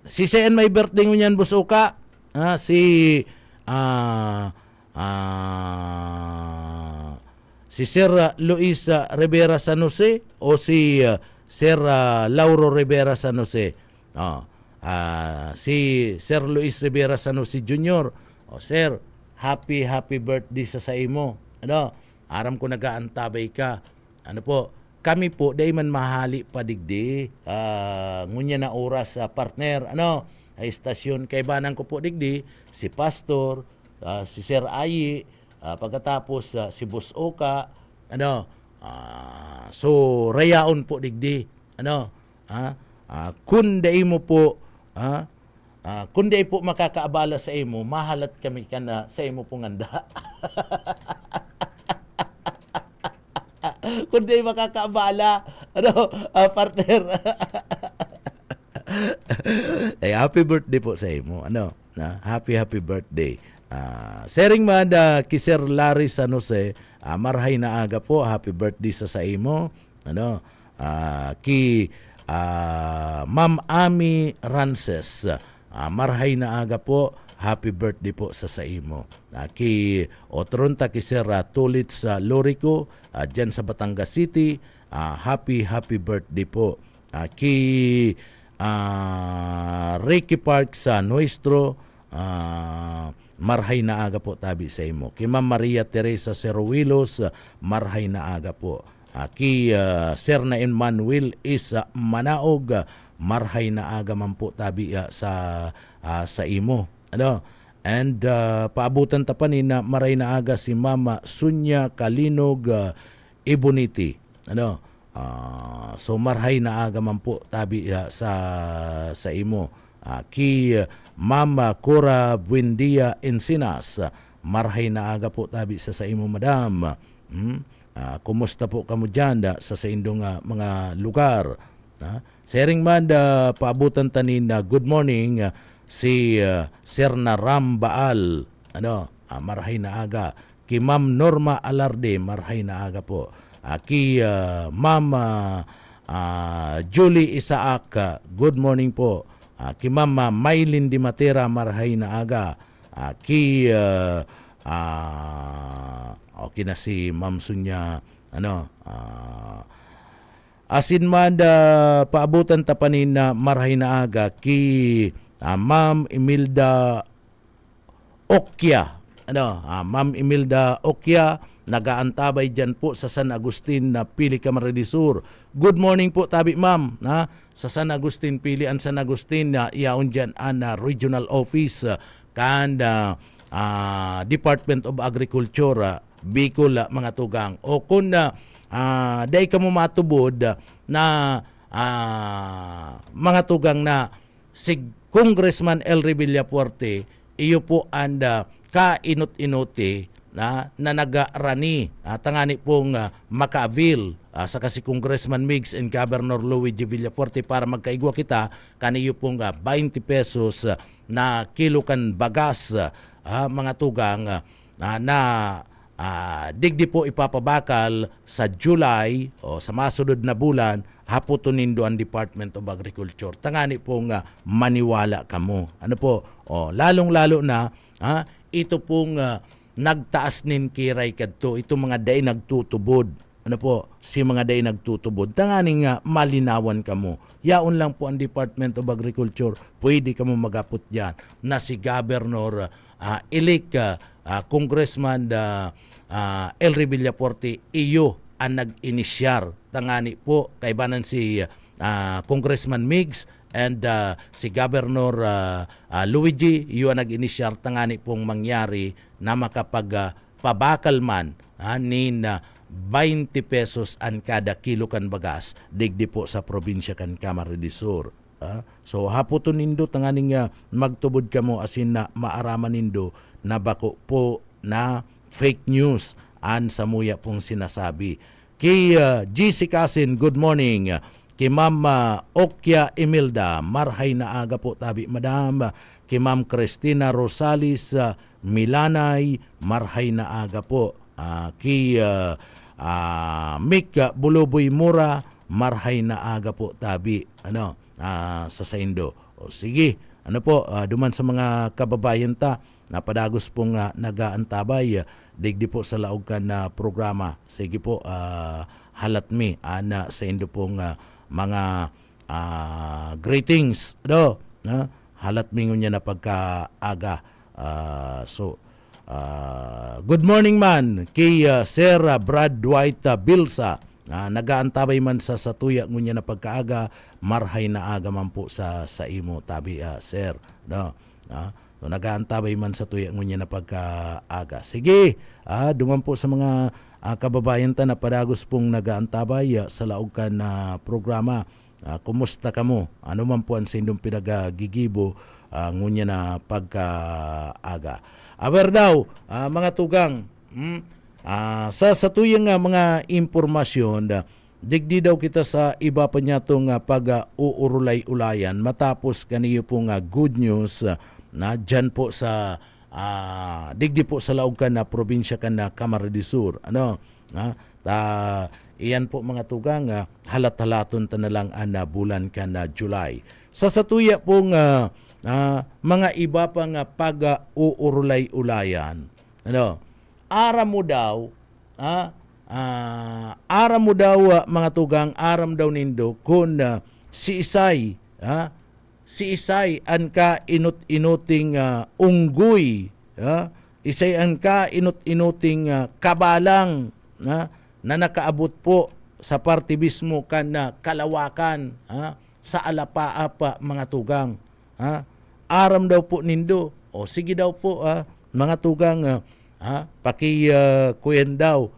Si Sen may birthday ngunyan busuka. Si Sir Luis Rivera San Jose o si Sir Lauro Rivera San Jose. Si Sir Luis Rivera San Jose Jr. Sir, happy birthday sa imo. Aram ko nagaantabay ka. Kami po day man mahali padigdi. Ngunya na oras partner. Ay istasyon kay banang ko po digdi si Pastor, si Sir Ayi, pagkatapos si Boss Oka, so rayaon po digdi. Kun day mo po, kun day po makakaabala sa imo, mahalat kami kana sa imo ponganda. Kun day makakaabala, partner. Ay, happy birthday po sa imo. Happy birthday. Sering man ki Sir Larry San Jose, marhay na aga po, happy birthday sa imo. Ki Ma'am Ami Rances, marhay na aga po, happy birthday po sa imo. Ki Otronta ki Sir Tulits Lorico, dyan sa Batangas City, happy birthday po. Ki Ricky Park sa Nuestro, marhay na aga po tabi sa imo. Ki Ma'am Maria Teresa Seruilos, marhay na aga po. Ki Sir na Emmanuel is Manaog, marhay na aga man po tabi sa imo. And paabutan ta pa ni na maray na aga si Mama Sunya Kalinog Iboniti. So marhay na aga man po tabi sa imo. Ki Mama Cora Buendia Encinas, marhay na aga po tabi sa imo madam. Kumusta po kamo dyan sa indong mga lugar? Sering man paabutan tanin good morning si Sir Naram Baal, marhay na aga. Ki Ma'am Norma Alarde, marhay na aga po. Ki Ma'am Julie Isaac, good morning po. Ki Ma'am Maylin Di Matera, marhay na aga. Ki okay na si Ma'am Sunya, asin man paabutan tapanin na marhay na aga ki Ma'am Imelda Okya. Ma'am Imelda Okya, nagaantabay dyan po sa San Agustin na Pili Camarines Sur. Good morning po tabi ma'am. Sa San Agustin, Pilian San Agustin, iyaon dyan ang regional office kan Department of Agriculture, Bicol, mga tugang. O kung day ka mo matubod na mga tugang na si Congressman Elry Villafuerte, iyo po ang kainot-inuti na nagarani tangani pong maka-avail sa kasi Congressman Migs and Governor Luigi Villafuerte para magkaigwa kita kaniyo pong 20 pesos na kilo kan bagas, mga tugang na digdi po ipapabakal sa July o sa masunod na bulan, haputunin do ang Department of Agriculture. Tangani pong maniwala kamo. Lalong-lalo na ito pong nagtaas nin kiray kadto, ito mga day nagtutubod. ano po, si mga day nagtutubod. Tanganing nga malinawan kamo. Yaon lang po ang Department of Agriculture, pwede kamo magapot diyan na si Governor elect Congressman Elry Villaporte iyo ang nag-inisyar. Tangani po kay banan si Congressman Migs and si Governor Luigi iyo ang nag-inisyar. Tangani pong mangyari na makapag pabakal man nin 20 pesos ang kada kilo kan bagas digdi po sa probinsya kan Camarines Sur. So haputon nindo tanganing magtubod kamo asin na maaraman nindo na bako po na fake news an samuya pong sinasabi. Kay GC Kasin, good morning. Kay Ma'am Okya Imelda, marhay na aga po tabi madam. Kay Ma'am Cristina Rosales Milanay, marhay na aga po. Kay Mick Buluboy Mura, marhay na aga po tabi sa Saindo. O sige, duman sa mga kababayan ta napadagos pong nagaantabay digdi po sa laog kan na programa. Sige po, halat mi sa indo pong mga greetings halat mi ngunya na pagkaaga. Good morning man kay Sir Brad White Bilsa. Nagaantabay man sa satuya ngunya na pagkaaga, marhay na aga man po sa imo tabi sir. So, nagaantabay man sa tuya ngunya na pagkaaga. Sige, duman po sa mga kababayan ta na padagos pong nagaantabay sa laog kan na programa. Kumusta kamo? Ano man po ang sindong pinagagigibo ngunya na pagkaaga. Aber daw, mga tugang, sa satuyang mga impormasyon, digdi daw kita sa iba pa niya itong pag-uurulay-ulayan matapos kaniyo pong good news na dyan po sa digdi po sa laog kan na probinsya kan na Camarines Sur. Iyan po mga tugang, halat-halaton ta na lang ang bulan kan na July. Sa satuya pong mga iba pang pag-uurulay-ulayan, aram mo daw, mga tugang, aram daw nindo kung si Isay an ka inut-inuting unggoy, Isay an ka inut-inuting kabalang na nakaabot po sa partibismo kan na Kalawakan sa Alapaap mga tugang. Aram daw po nindo. O sige daw po mga tugang, kuyen daw,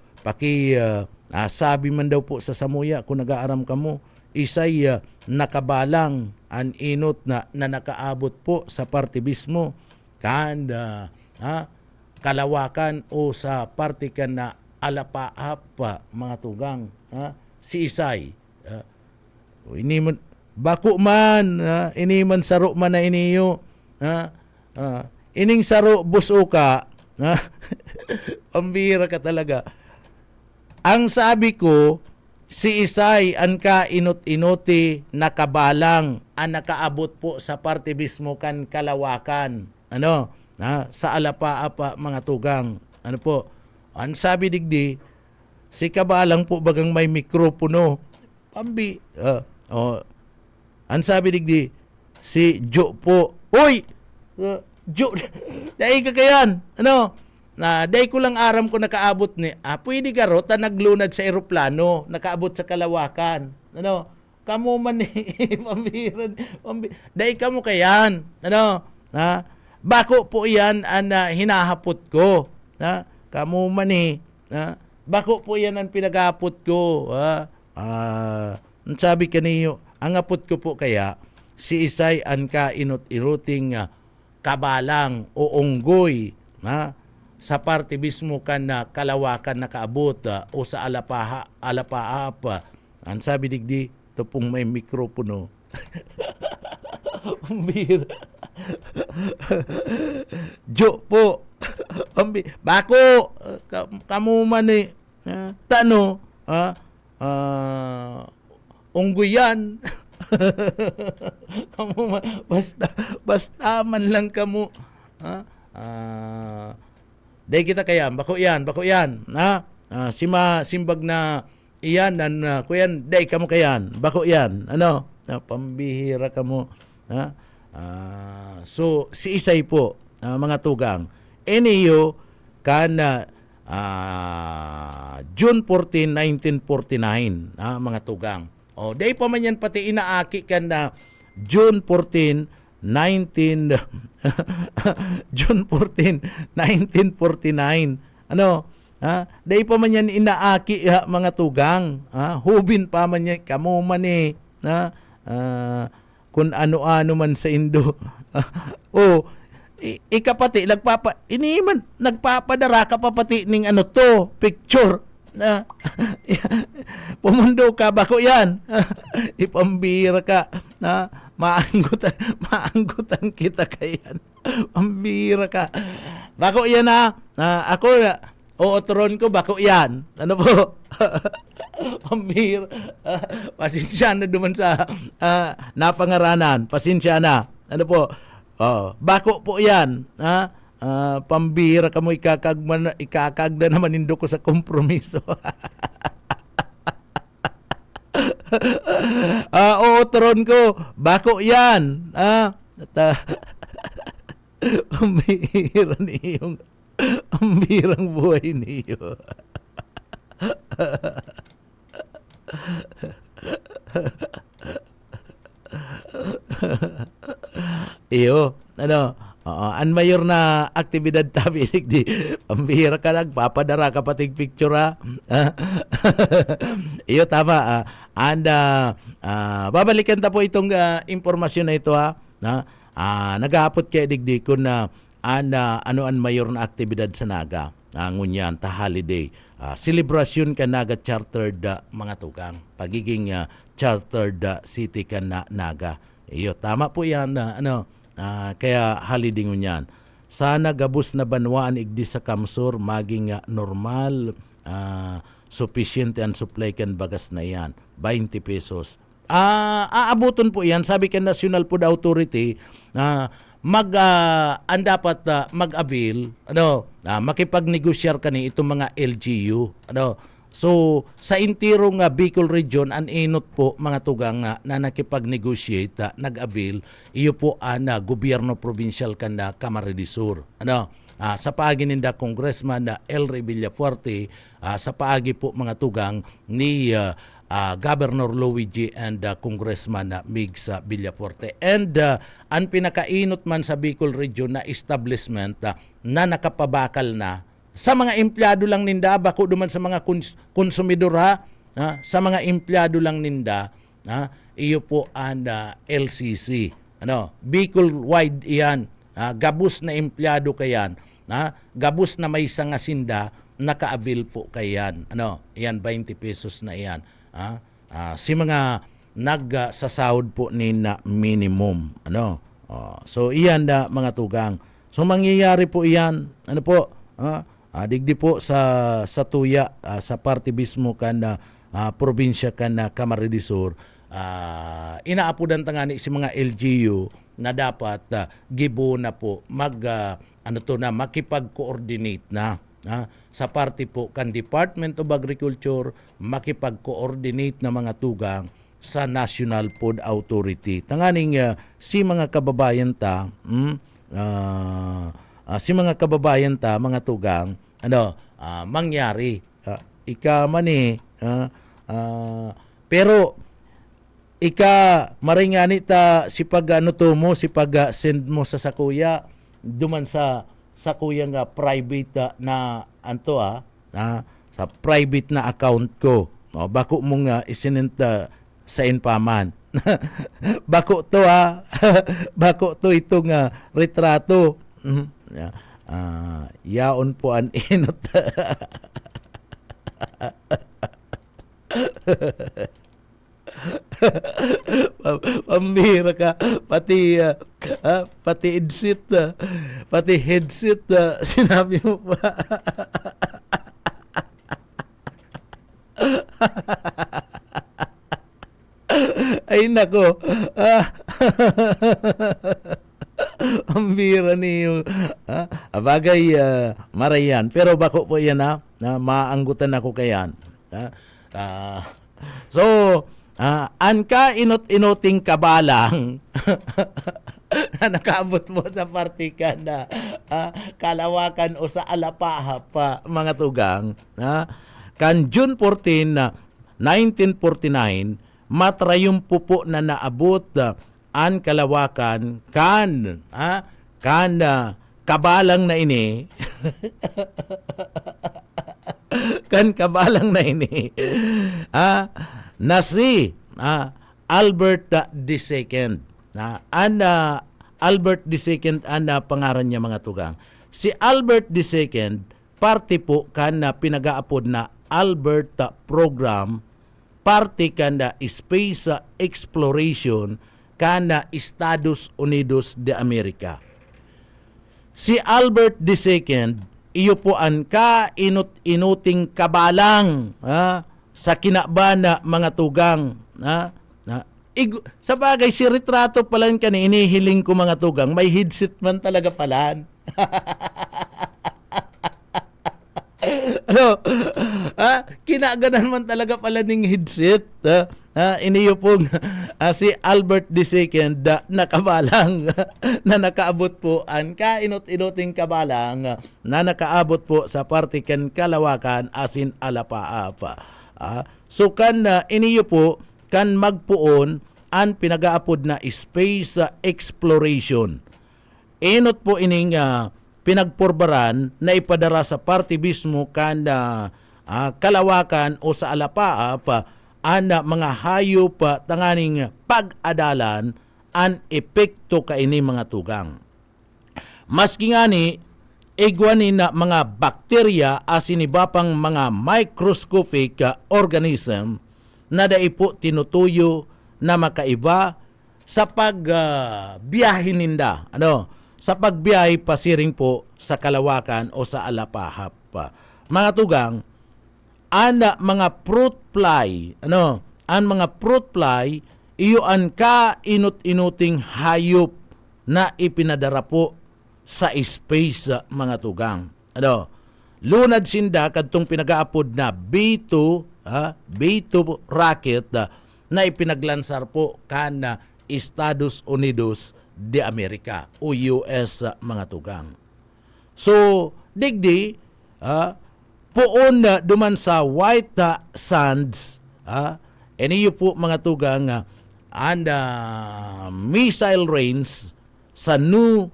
sabi man daw po sa samuya kung nag-aaram kamo, isay nakabalang an inot na nakaabot po sa partibismo kan Kalawakan o sa party kan na Alapaap mga tugang. Si Isay ini man bako man, ini man saro man na iniyo, ining saro busuka, pambira ka talaga. Ang sabi ko, si Isay an ka inut-inuti nakabalang ang nakaabot po sa partibismo kan Kalawakan. Sa Alapaap mga tugang. Ang sabi digdi, si kabalang po bagang may mikropono. Pambi. Ang sabi digdi, si Jo po. Uy! Jo, dahil ka kayan. Dahil ko lang aram ko nakaabot ni. Pwede ka ro, naglunad sa eroplano, nakaabot sa Kalawakan. Kamu man ni, pambiran. Dahil ka mo kayan. Bako po yan ang hinahapot ko. Kamu man ni. Bako po yan ang pinagapot ko. Ang sabi kaniyo, ang apot ko po kaya, si Isay an ka inut-iruting kabalang o unggoy sa partibismo kan na Kalawakan nakaabot o sa Alapaap. Ang sabi digdi, ito pong may mikropono. Pambira. Jo po. Bako, kamu man eh. Tano, unggoy yan. Kamu man, basta man lang kamu. Dahil kita kaya, bako yan. simbag na iyan kuyan day kamo kayan bako yan pambihira kamo so si Isay po mga tugang eniyo kana June 14, 1949 mga tugang day pa man yan pati inaaki kan na June 14 June 14 1949 day pa man yan inaaki mga tugang hubin pa man yan kamo man kung ano-ano man sa Indo ikapati nagpapadara ka pa pati ning picture pumundo ka bako yan ipambira ka maanggutan kita kayan pambira ka bako yan ako ootron ko bako yan po pambira pasensya na duman sa napangaranan pasensya na po bako po yan pambira ka mo ikakagda naman indo ko sa kompromiso ootron ko bako yan pambira niyong pambirang buhay niyo iyo an mayor na aktibidad tabinig di pambihira ka nagpapadara ka pating picture iyo tama babalikan ta po itong impormasyon na ito nagahapot kay digdi ko na ano an mayor na aktibidad sa Naga ngunyan ta holiday celebration ka Naga chartered mga tugang pagiging chartered city ka na Naga iyo tama po yan kaya holiday ngunyan sana gabus na banwaan igdi sa kamsur maging normal sufficient and supply kan bagas na yan 20 pesos aabuton po yan sabi kan National Food Authority na ang dapat mag-avail makipagnegosyar kani itong mga LGU so sa intirong Bicol region an inot po mga tugang na nakipag-negotiate nag-avail iyo po gobyerno provincial kan na Camarines Sur sa paagi ninda Congressman El Rey Villafuerte sa paagi po mga tugang ni Governor Luigi and Congressman Migs Villafuerte. And ang pinakainot man sa Bicol Region na establishment na nakapabakal na sa mga empleyado lang ninda, bako duman sa mga konsumidor sa mga empleyado lang ninda, iyo po ang LCC. Bicol wide iyan, gabus na empleyado kayan, gabus na may sangasinda, naka-avail po kayan. Iyan 20 pesos na iyan. Si mga nagsasahod po ni na minimum so iyan mga tugang so mangyayari po iyan digdi po sa tuya sa parte mismo kan probinsya kan Camarines Sur inaapudan tangani si mga LGU na dapat gibo na po makipag-coordinate na sa parte po kan Department of Agriculture makipag-coordinate na mga tugang sa National Food Authority. Tanganing si mga kababayan ta mga tugang mangyari ika mani pero ika maringani ta si pag si pag send mo sa sakuya duman sa kuya nga private na sa private na account ko bako mo nga isinenta sa inpaman bako to bako to itong retrato yaon po an inot pambira ka pati headset sinabi mo pa ay nako Ang bira niyo. Bagay, marayan. Pero bako po yan na maanggutan ako kayan. So, anka inot-inoting kabalang na nakaabot mo sa partikan na kalawakan o sa alapahap mga tugang. Kan June 14, 1949, matrayumpo po na naabot an kalawakan kan kabalang na ini kan kabalang na ini na si Albert II. Albert II pangaran niya mga tugang. Si Albert II parte po kan pinagaapod na Albert Program, parte kan space exploration kan Estados Unidos de America. Si Albert II, iyo po ang inut-inuting kabalang sa kinabana mga tugang. Sa bagay, si retrato pala ka ni inihiling ko mga tugang, may headset man talaga pala. Kinaganan man talaga pala ng headset. Iniyo pong si Albert II nakabalang na nakaabot po ang kainot-inoting kabalang na nakaabot po sa partikan kalawakan asin alapaap. So kan iniyo po kan magpuon ang pinagaapod na space exploration. Inot po ining pinagporbaran na ipadara sa party mismo kan kalawakan o sa alapaap ana mga hayop tanganing pag-adalan an epekto kaini mga tugang. Maski ngani igwanin na mga bakterya asin iba pang mga microscopic organism na daipo tinutuyo na makaiba sa pagbiyahe ninda. Sa pagbiyahe pasiring po sa kalawakan o sa alapahap. Mga tugang, mga fruit fly, ang mga fruit fly, iyo ang kainut-inuting hayop na ipinadara po sa space mga tugang. Lunad sinda kadtong pinagaapod na B2 rocket na ipinaglansar po kan Estados Unidos de America o US mga tugang. So, digdi poon duman sa White Sands iniyo po mga tugang and missile range sa New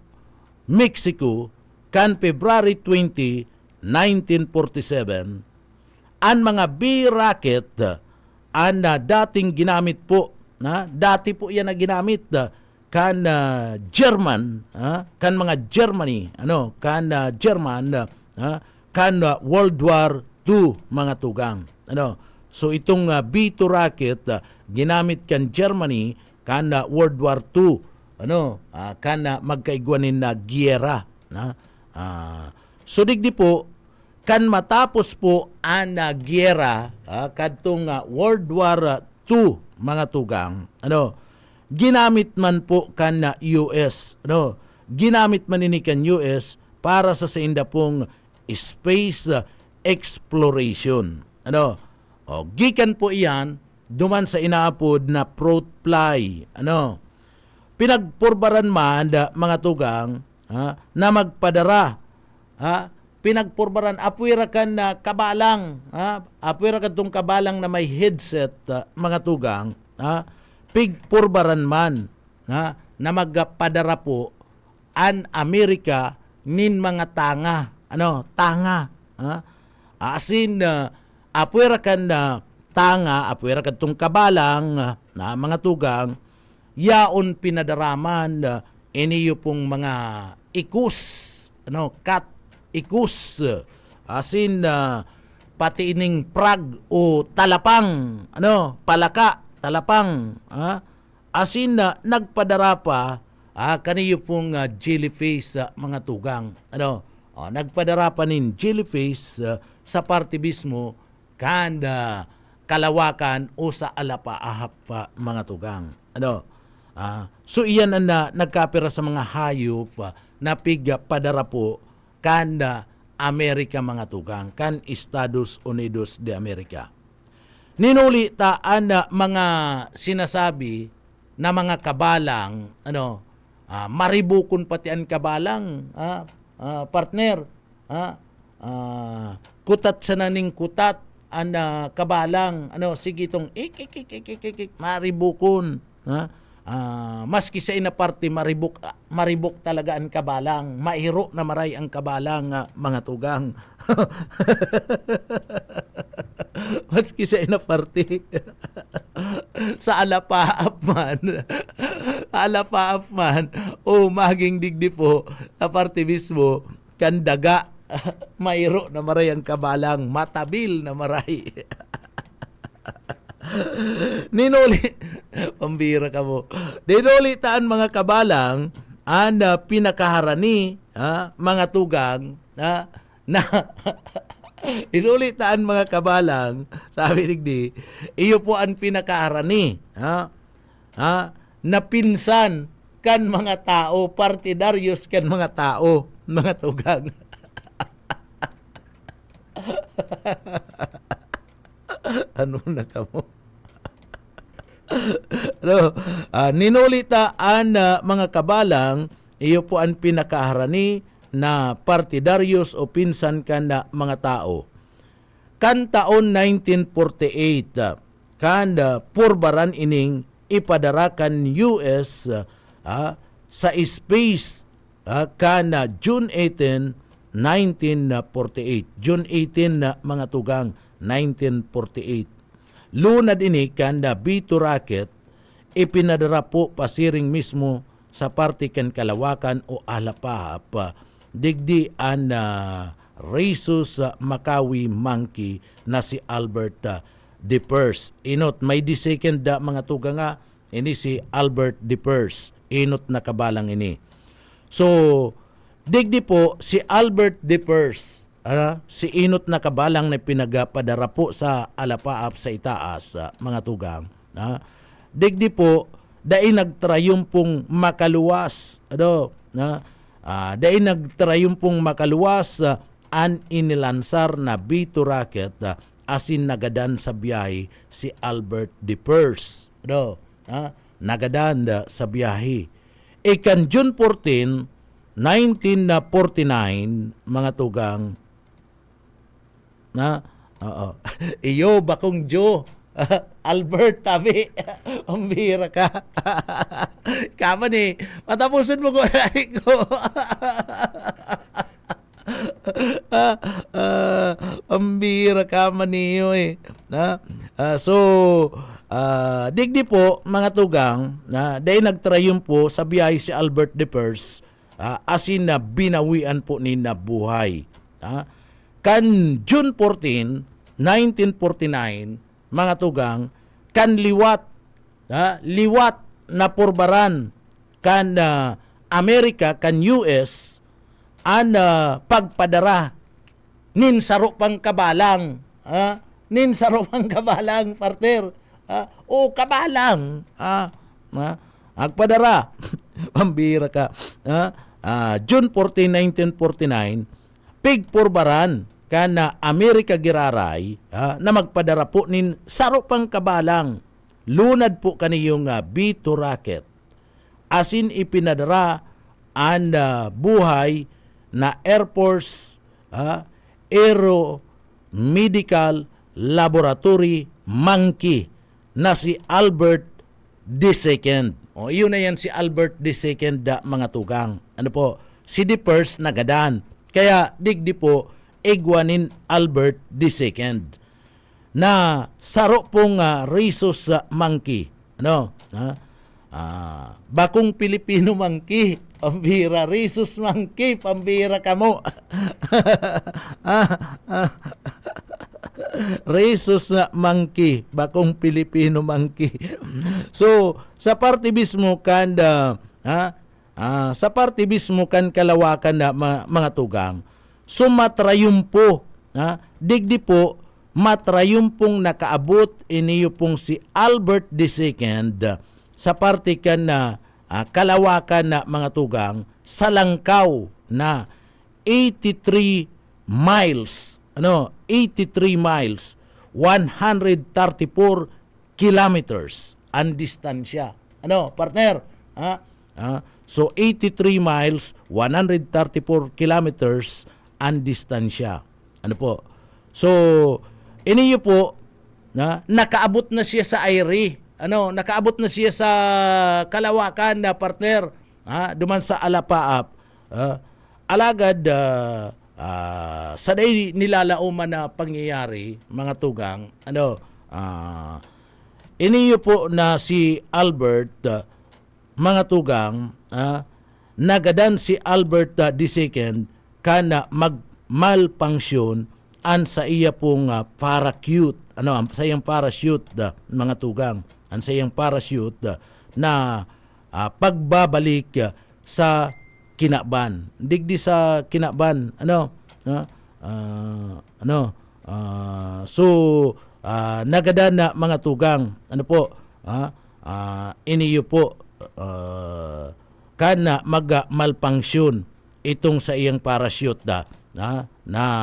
Mexico kan February 20, 1947 ang mga B-rocket dating ginamit po dati po yan na ginamit kan German kan mga Germany German kan World War II mga tugang so itong B2 rocket ginamit kan Germany kan World War II kan magkaigwanin na giyera so digdi po kan matapos po ang giyera kadtong World War II mga tugang ginamit man po kan US ginamit man ini kan US para sa inda pong space exploration gikan po iyan duman sa inaapod na fruit fly pinagpurbaran man mga tugang na magpadara pinagpurbaran apwira kan na kabalang apwira kan tong kabalang na may headset mga tugang pigpurbaran man na magpadara po an Amerika nin mga tanga tanga asin apwira kan na tanga apwira kan tong kabalang na mga tugang yaon pinadaraman iniyo pong mga ikus cat ikus asin pati ining prag o talapang palaka talapang asin nagpadara pa kaniyo pong jellyfish mga tugang nagpadara pa nin jellyfish sa parte mismo kan kalawakan o sa alapaahap mga tugang So iyan ang nagkapira sa mga hayop na piga padara po kan Amerika mga tugang, kan Estados Unidos de America. Ninuli taan mga sinasabi na mga kabalang, maribukon pati ang kabalang, partner, kutat sa naning kutat, ang kabalang, sige itong maribukon, maski sa inaparte maribok talaga ang kabalang, mairo na maray ang kabalang, mga tugang. Maski sa inaparte sa alapaap man o maging digdi po sa parte mismo kan daga mairo na maray ang kabalang, matabil na maray. Ninuli, pambira ka mo. Ninulitaan mga kabalang ang pinakaharani, mga tugang, na inulitaan mga kabalang, sabi digdi, iyo po ang pinakaharani, na pinsan kan mga tao, partidaryos kan mga tao, mga tugang. Ano na ka mo? Ninulitaan mga kabalang, iyo po ang pinakaharani na partidaryos o pinsan kan na mga tao. Kan taon 1948, kan purbaran ining ipadarakan US sa space kan June 18, 1948. June 18 na mga tugang, 1948. Lunad ini kan B2 rocket ipinadara po pasiring mismo sa parte kan Kalawakan o Alapahap digdi an rhesus macawi monkey na si Albert DePers. Inot may di second mga tuga nga ini si Albert DePers. Inot na kabalang ini. So digdi po si Albert DePers, si inot na kabalang na pinagapadara po sa Alapaap sa itaas, mga tugang. Digdi po, dahil nagtrayumpong makaluwas, dahil nagtrayumpong makaluwas, an inilansar na B2 rocket, asin nagadan sa biyahe si Albert DePers. Nagadan sa biyahe. Ikan June 14, 1949, mga tugang, iyo bakong Joe, Albert tabi, ang bira ka. Kaman matapusin mo ko. Ang bira ka man niyo digdi po mga tugang, dahil nagtrayumpo sa biyahe si Albert DePers, asin na binawian po ni nabuhay. Kan June 14, 1949, mga tugang, kan liwat na purbaran kan Amerika, kan US, an pagpadara nin saro pang kabalang, partner, o kabalang, agpadara. Pambira ka. June 14, 1949, pigpurbaran kana Amerika Giraray, na magpadara po nin saro pang kabalang. Lunad po kaniyong B2 rocket. Asin ipinadara ang buhay na Air Force Aero Medical Laboratory monkey na si Albert II. O yun na yan si Albert II, mga tugang. Ano po? Si DePers nagadan. Kaya digdi po igwanin Albert II na saro pong rhesus monkey. Bakong Pilipino monkey, pambira, rhesus monkey, pambira ka mo. Rhesus monkey, bakong Pilipino monkey. So, sa parte mismo kan Kalawakan na mga tugang, sumatrayumpo, digdi po matrayumpong nakaabot iniyo pong si Albert II sa parte kan na kalawakan na mga tugang sa langkaw na 83 miles. 83 miles, 134 kilometers ang distansya. Partner? So 83 miles, 134 kilometers ang distansya. So iniyo po nakaabot na siya sa Airy. Nakaabot na siya sa kalawakan na partner. Duman sa Alapaap. Alagad sa day nilalauman na pangyayari, mga tugang, iniyo po na si Albert, mga tugang, nagadan si Albert II kana magmalpunction an sa iya pong parachute, sa iyang parachute, mga tugang, an sa iyang parachute na pagbabalik sa Kinaban. Digdi sa Kinaban, so nagada na mga tugang, iniyo po kana magmalpunction itong sa iyang parachute na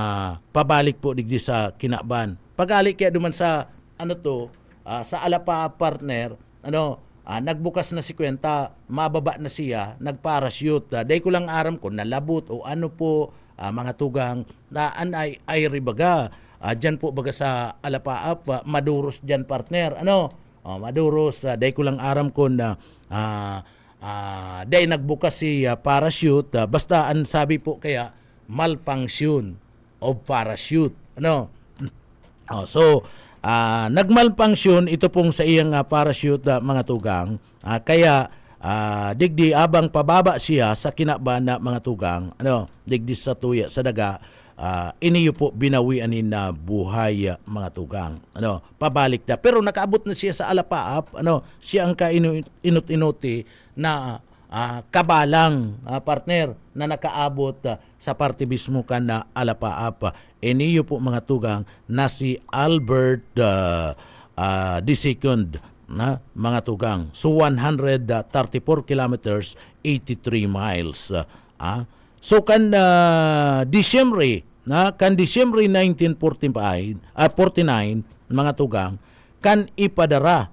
pabalik po digdi sa Kinaban. Pagalik kaya duman sa sa Alapa partner, nagbukas na si kwenta, mababa na siya, nagparachute. Day ko lang aram ko nalabot o po, mga tugang na anay ay ribaga. Diyan po baga sa Alapaap, maduros diyan partner. Maduros. Day ko lang aram ko na day nagbukas si parachute. Basta ang sabi po kaya malfunction of parachute. So nagmalfunction ito pong sa iyang parachute, mga tugang. Kaya digdi abang pababa siya sa Kinaban na mga tugang, digdi sa tuya sa daga, iniyo po binawianin na buhay, mga tugang. Pabalik na. Pero nakaabot na siya sa Alapaap, siya ang kainut-inuti na kabalang partner na nakaabot sa parte mismo kan na Alapaap. Iniyo po, mga tugang, na si Albert II, mga tugang. So 134 kilometers, 83 miles. So kan Disyembre 1949, mga tugang, kan ipadara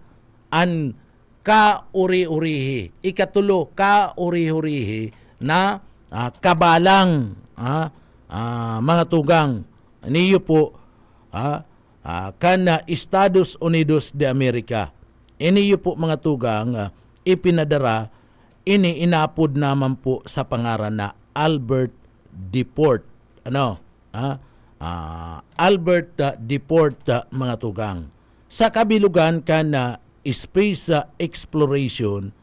an kauri-urihi, ikatulo kauri-urihi na kabalang, mga tugang, niyo po kana Estados Unidos de America. Iniyo po, mga tugang, ipinadara, inapod naman po sa pangaran na Albert Deport. Albert Deport, mga tugang. Sa kabilugan kana space exploration,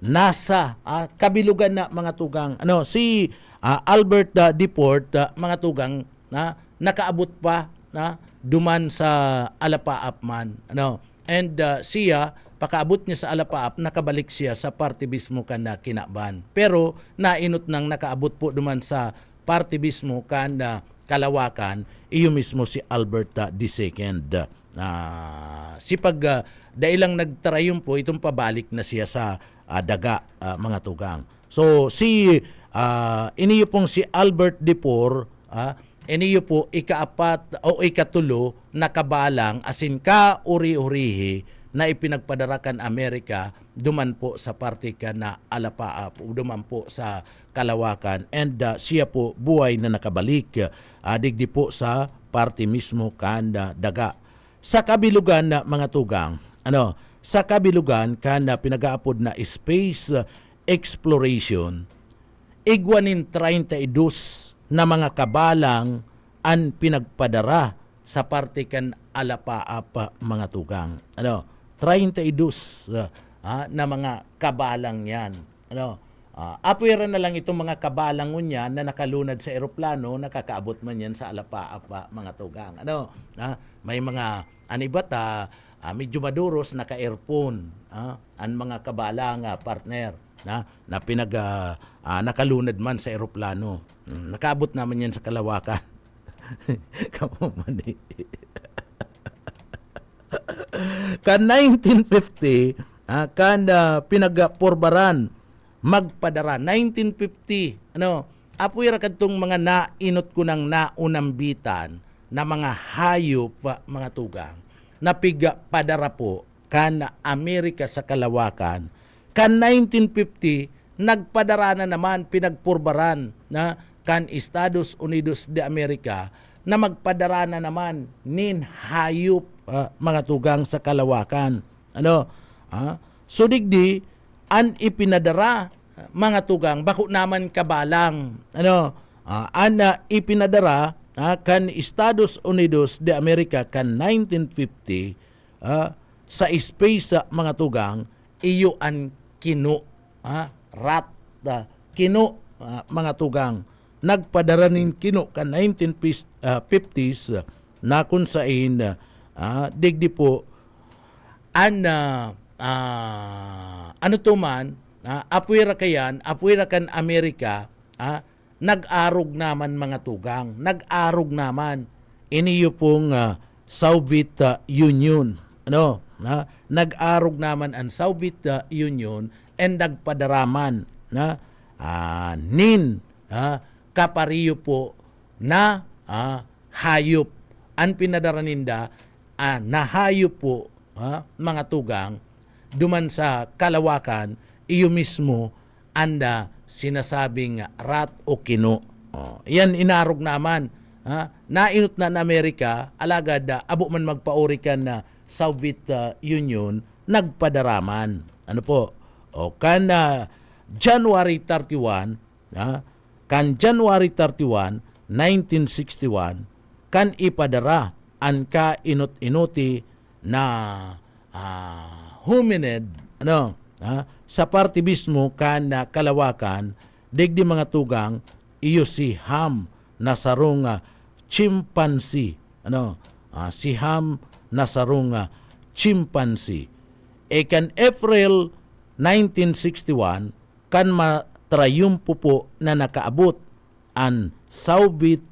NASA, kabilugan na, mga tugang. Si Albert Deport, mga tugang, nakaabot pa duman sa Alapaap man. And siya, pakaabot niya sa Alapaap, nakabalik siya sa parte mismo kan na Kinaban. Pero nainot nang nakaabot po duman sa parte mismo kan na Kalawakan, iyo mismo si Albert II. Dailang nagtarayong po, itong pabalik na siya sa daga, mga tugang. So iniyo pong si Albert Deport, iniyo po ikaapat o ikatulo na kabalang, asin ka uri-urihi na ipinagpadarakan Amerika duman po sa parte ka na Alapaap, duman po sa Kalawakan, and siya po buhay na nakabalik digdi po sa parte mismo kan daga. Sa kabilugan na, mga tugang, sa kabilugan kan pinag-aapod na space exploration, igwanin 32 na mga kabalang ang pinagpadara sa parte kan Alapaap, mga tugang. 32 na mga kabalang yan. Apwera na lang itong mga kabalang yan na nakalunad sa eroplano, nakakaabot man yan sa Alapaap, mga tugang. May mga anibat, medyo maduros, naka-earphone, ang mga kabalang partner na nakalunad man sa eroplano. Nakaabot naman yan sa Kalawakan. Ka 1950, kan pinagpurbaran magpadara 1950 apoy ra kadtong mga nainot ko ng naunambitan na mga hayop mga tugang napiga padara po kan Amerika sa kalawakan kan 1950 nagpadara na naman pinagpurbaran na kan Estados Unidos de America na magpadara na naman nin hayop mga tugang sa kalawakan so digdi an ipinadara mga tugang bako naman kabalang an ipinadara kan Estados Unidos de America kan 1950 sa space mga tugang iyo an kino rat kino mga tugang nagpadara nin kino kan 1950s na kung sain digdi po an ano to man apuira kan Amerika nag-arog naman mga tugang nag-arog naman iniyo pong Soviet Union nag-arog naman ang Soviet Union and nagpadaraman nin kapariyo po na hayop ang pinadaraninda na hayop po mga tugang duman sa kalawakan iyo mismo anda sinasabing rat o kino yan inarog naman nainot na Amerika alagad abo man magpauri kan na Soviet Union nagpadaraman ano po kan January 31 kan January 31 1961 kan ipadara an ka inot-inuti na hominid sa parte mismo kan kalawakan digdi mga tugang iyo si Ham na sarong chimpanzee si Ham na sarong chimpanzee kan April 1961 kan matrayumpo po na nakaabot an Soviet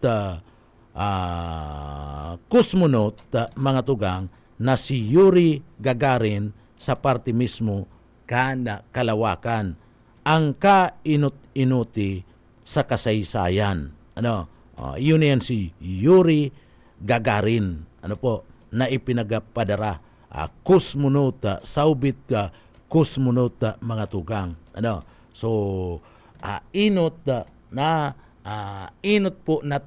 cosmonaut mga tugang na si Yuri Gagarin sa parte mismo kan kalawakan ang kainot-inuti sa kasaysayan yun yan si Yuri Gagarin na ipinagpadara cosmonaut Soviet cosmonaut mga tugang so inot po na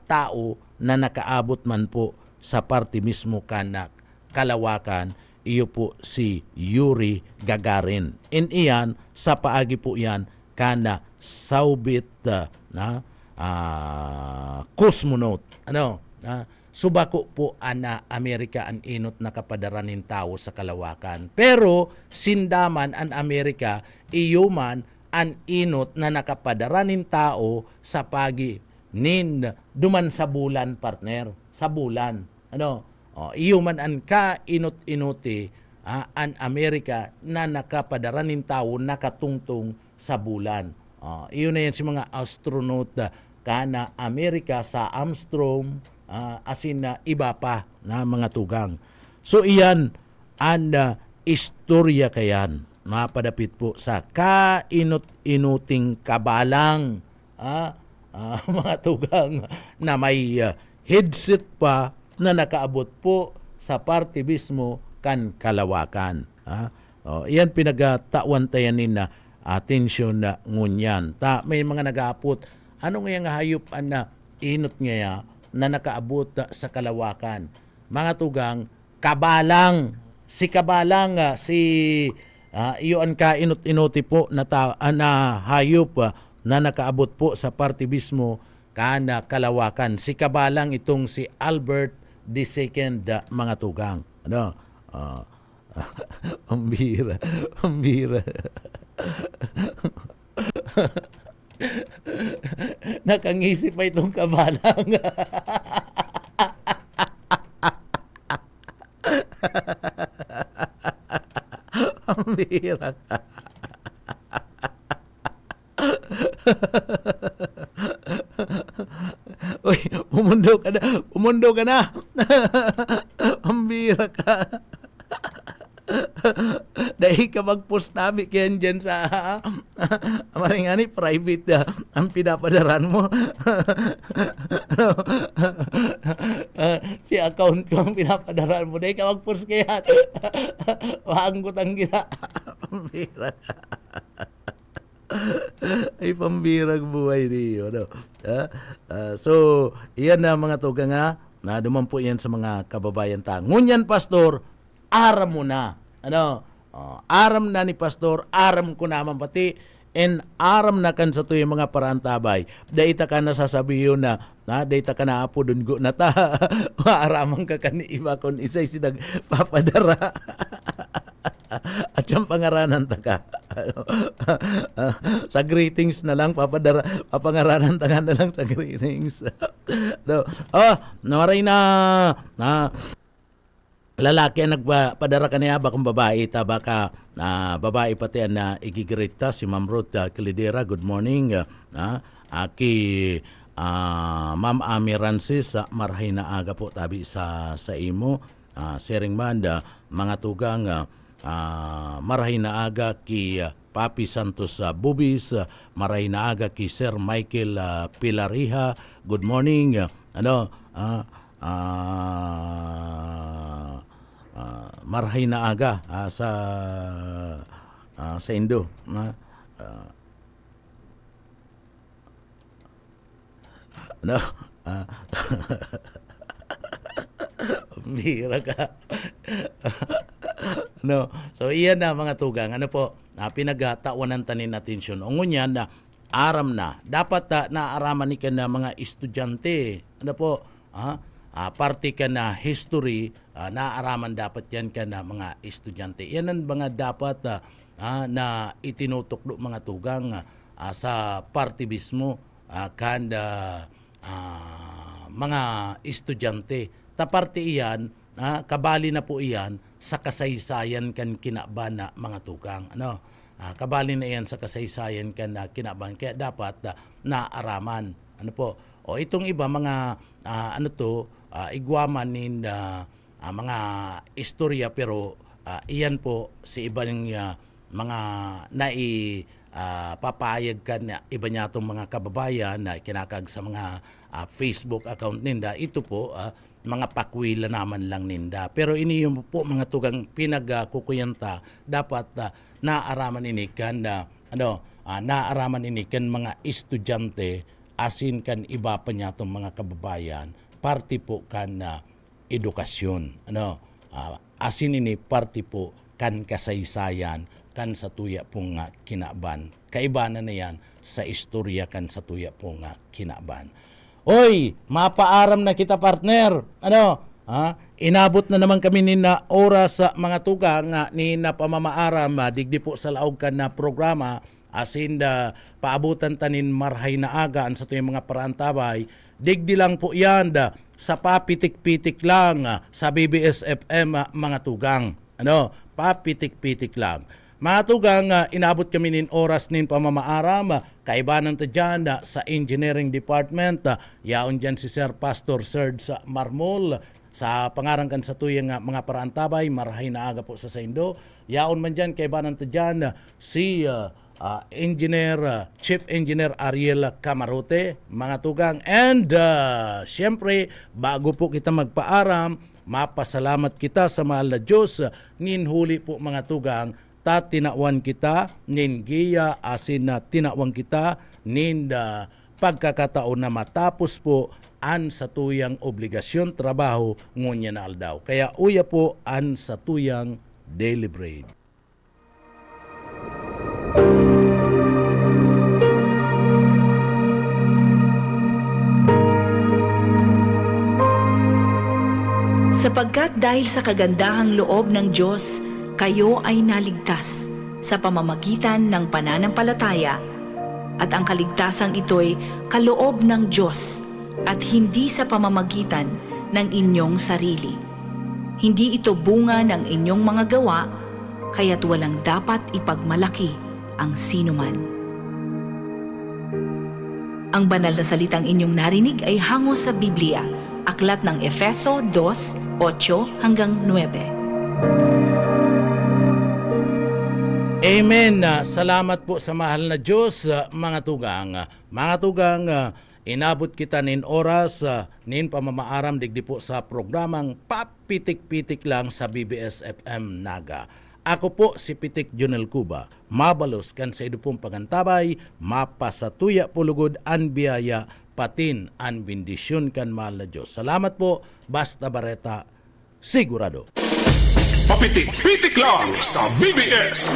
tao na nakaabot man po sa parte mismo kan kalawakan iyo po si Yuri Gagarin iyan sa paagi po yan kana Soviet cosmonaut subako po ana Amerika an inot na kapadaran tao sa kalawakan pero sindaman an Amerika iyo man an inot na nakapadaran tao sa pagi nin duman sa bulan partner sa bulan iyo man an kainot-inuti an Amerika na nakapadaran tao nakatungtong sa bulan iyo na yan si mga astronaut kana Amerika sa Armstrong asin na iba pa na mga tugang so iyan an istorya kayan mapadapit po sa kainot-inuting kabalang mga tugang na may headset pa na nakaabot po sa parte mismo kan kalawakan yan pinagatawan tayanin na atensyon na ngunyan may mga nag-aapot ano nga hayop na inot nga na nakaabot sa kalawakan mga tugang kabalang si iyo ang kainot-inuti po na hayop na nakaabot po sa parte mismo kana kalawakan si kabalang itong si Albert II mga tugang ang bira nakangisip pa itong kabalang ang bira Uy, pumundo ka na. Ang bira ka. dahil ka mag-post namin kayan dyan sa maringani private ang pinapadaran mo. Ano? Si account ko ang pinapadaran mo, dahil ka mag-post kayan. Wahanggot ang gina. Pambira. Ay pambirang buhay niyo. No? So, iyan na mga tuga nga, na duman po yan sa mga kababayan ta. Ngunyan, Pastor, aram mo na. Ano? Aram na ni Pastor, aram ko naman pati, and aram na kan sa to yung mga parantabay. Daita ka na sasabihin na, daita ka na apo dun go na ta. Maaramang ka ni iba kung isa'y sinag papadara. At yung pangaranan ta ka. Sa greetings na lang papangaranan ta ka na lang sa greetings. No. Nawaray na lalaki ang nagpadara ka niya bakong babae ta baka babae pati na igigreet ta si Ma'am Ruth Kilidera. Good morning. Aki Ma'am Ami Rancis marhay na aga po tabi sa imo. Sharing man mga tugang marahay na aga ki Papi Santos Bubis, marahay na aga ki Sir Michael Pilariha. Good morning. Marahay na aga sa Indo. Bira ka. No. So iyan na mga tugang. Ano po, pinagtawanan tanin atensyon. Ungon yan na aram na. Dapat naaraman ni ka na mga estudyante. Ano po, parte ka na history, naaraman dapat yan ka na mga estudyante. Yan ang mga dapat na itinutok do mga tugang sa parte mismo kanda mga estudyante. Taparte iyan, kabali na po iyan sa kasaysayan kan kinaban na mga tugang. Ano? Kabali na iyan sa kasaysayan kan kinaban. Kaya dapat naaraman. Ano po? O itong iba mga igwaman nin mga istorya pero iyan po si iba ng mga papayag kan iba niya itong mga kababayan na kinakag sa mga Facebook account ninda. Ito po mga pakwila naman lang ninda. Pero ini yung po mga tugang pinagkukuyanta dapat naaraman ini kan naaraman ini kan mga estudyante asin kan iba pa niya itong mga kababayan parte po kan edukasyon. Asin ini parte po kan kasaysayan kan sa tuya pong kinaban. Kaibanan na yan sa istorya kan sa tuya pong kinaban. Oy, mapaaram na kita partner. Inabot na naman kami ni na oras sa mga tugang ni na pamamaaram digdi po sa laog kan na programa asin paabutan tanin marhay na aga sa tuyong mga parantabay. Digdi lang po yan sa papitik-pitik lang sa BBS FM mga tugang. Papitik-pitik lang. Mga tugang, inabot kami nin oras nin pamamaaram. Kaibanan ta dyan sa engineering department. Yaon dyan si Sir Pastor Serge Marmol. Sa pangarangkan sa tuyang mga parantabay, marhay na aga po sa Saindo. Yaon man dyan, kaibanan ta dyan si Chief Engineer Ariel Camarote. Mga tugang. And syempre, bago po kita magpaaram, mapasalamat kita sa mahal na Diyos. Ninhuli po mga tugang, tinawan kita nin giya asin na tinawan kita nin pagkakataon na matapos po an sa tuyang obligasyon trabaho ngunya na aldaw. Kaya uya po an sa tuyang daily bread. Sapagkat dahil sa kagandahang loob ng Diyos, kayo ay naligtas sa pamamagitan ng pananampalataya at ang kaligtasang ito'y kaloob ng Diyos at hindi sa pamamagitan ng inyong sarili. Hindi ito bunga ng inyong mga gawa, kaya't walang dapat ipagmalaki ang sinuman. Ang banal na salitang inyong narinig ay hango sa Biblia, aklat ng Efeso 2:8-9. Amen. Salamat po sa mahal na Diyos, mga tugang. Mga tugang, inabot kita nin oras, nin pamamaaram digdi po sa programang Papitik-Pitik lang sa BBS FM Naga. Ako po si Pitik Junel Cuba. Mabalos kan sa idupong pagantabay, mapasatuya pulugod an biyaya, patin an bendisyon kan mahal na Diyos. Salamat po, Basta Barreta, sigurado. Papitik-pitik lang sa BBS.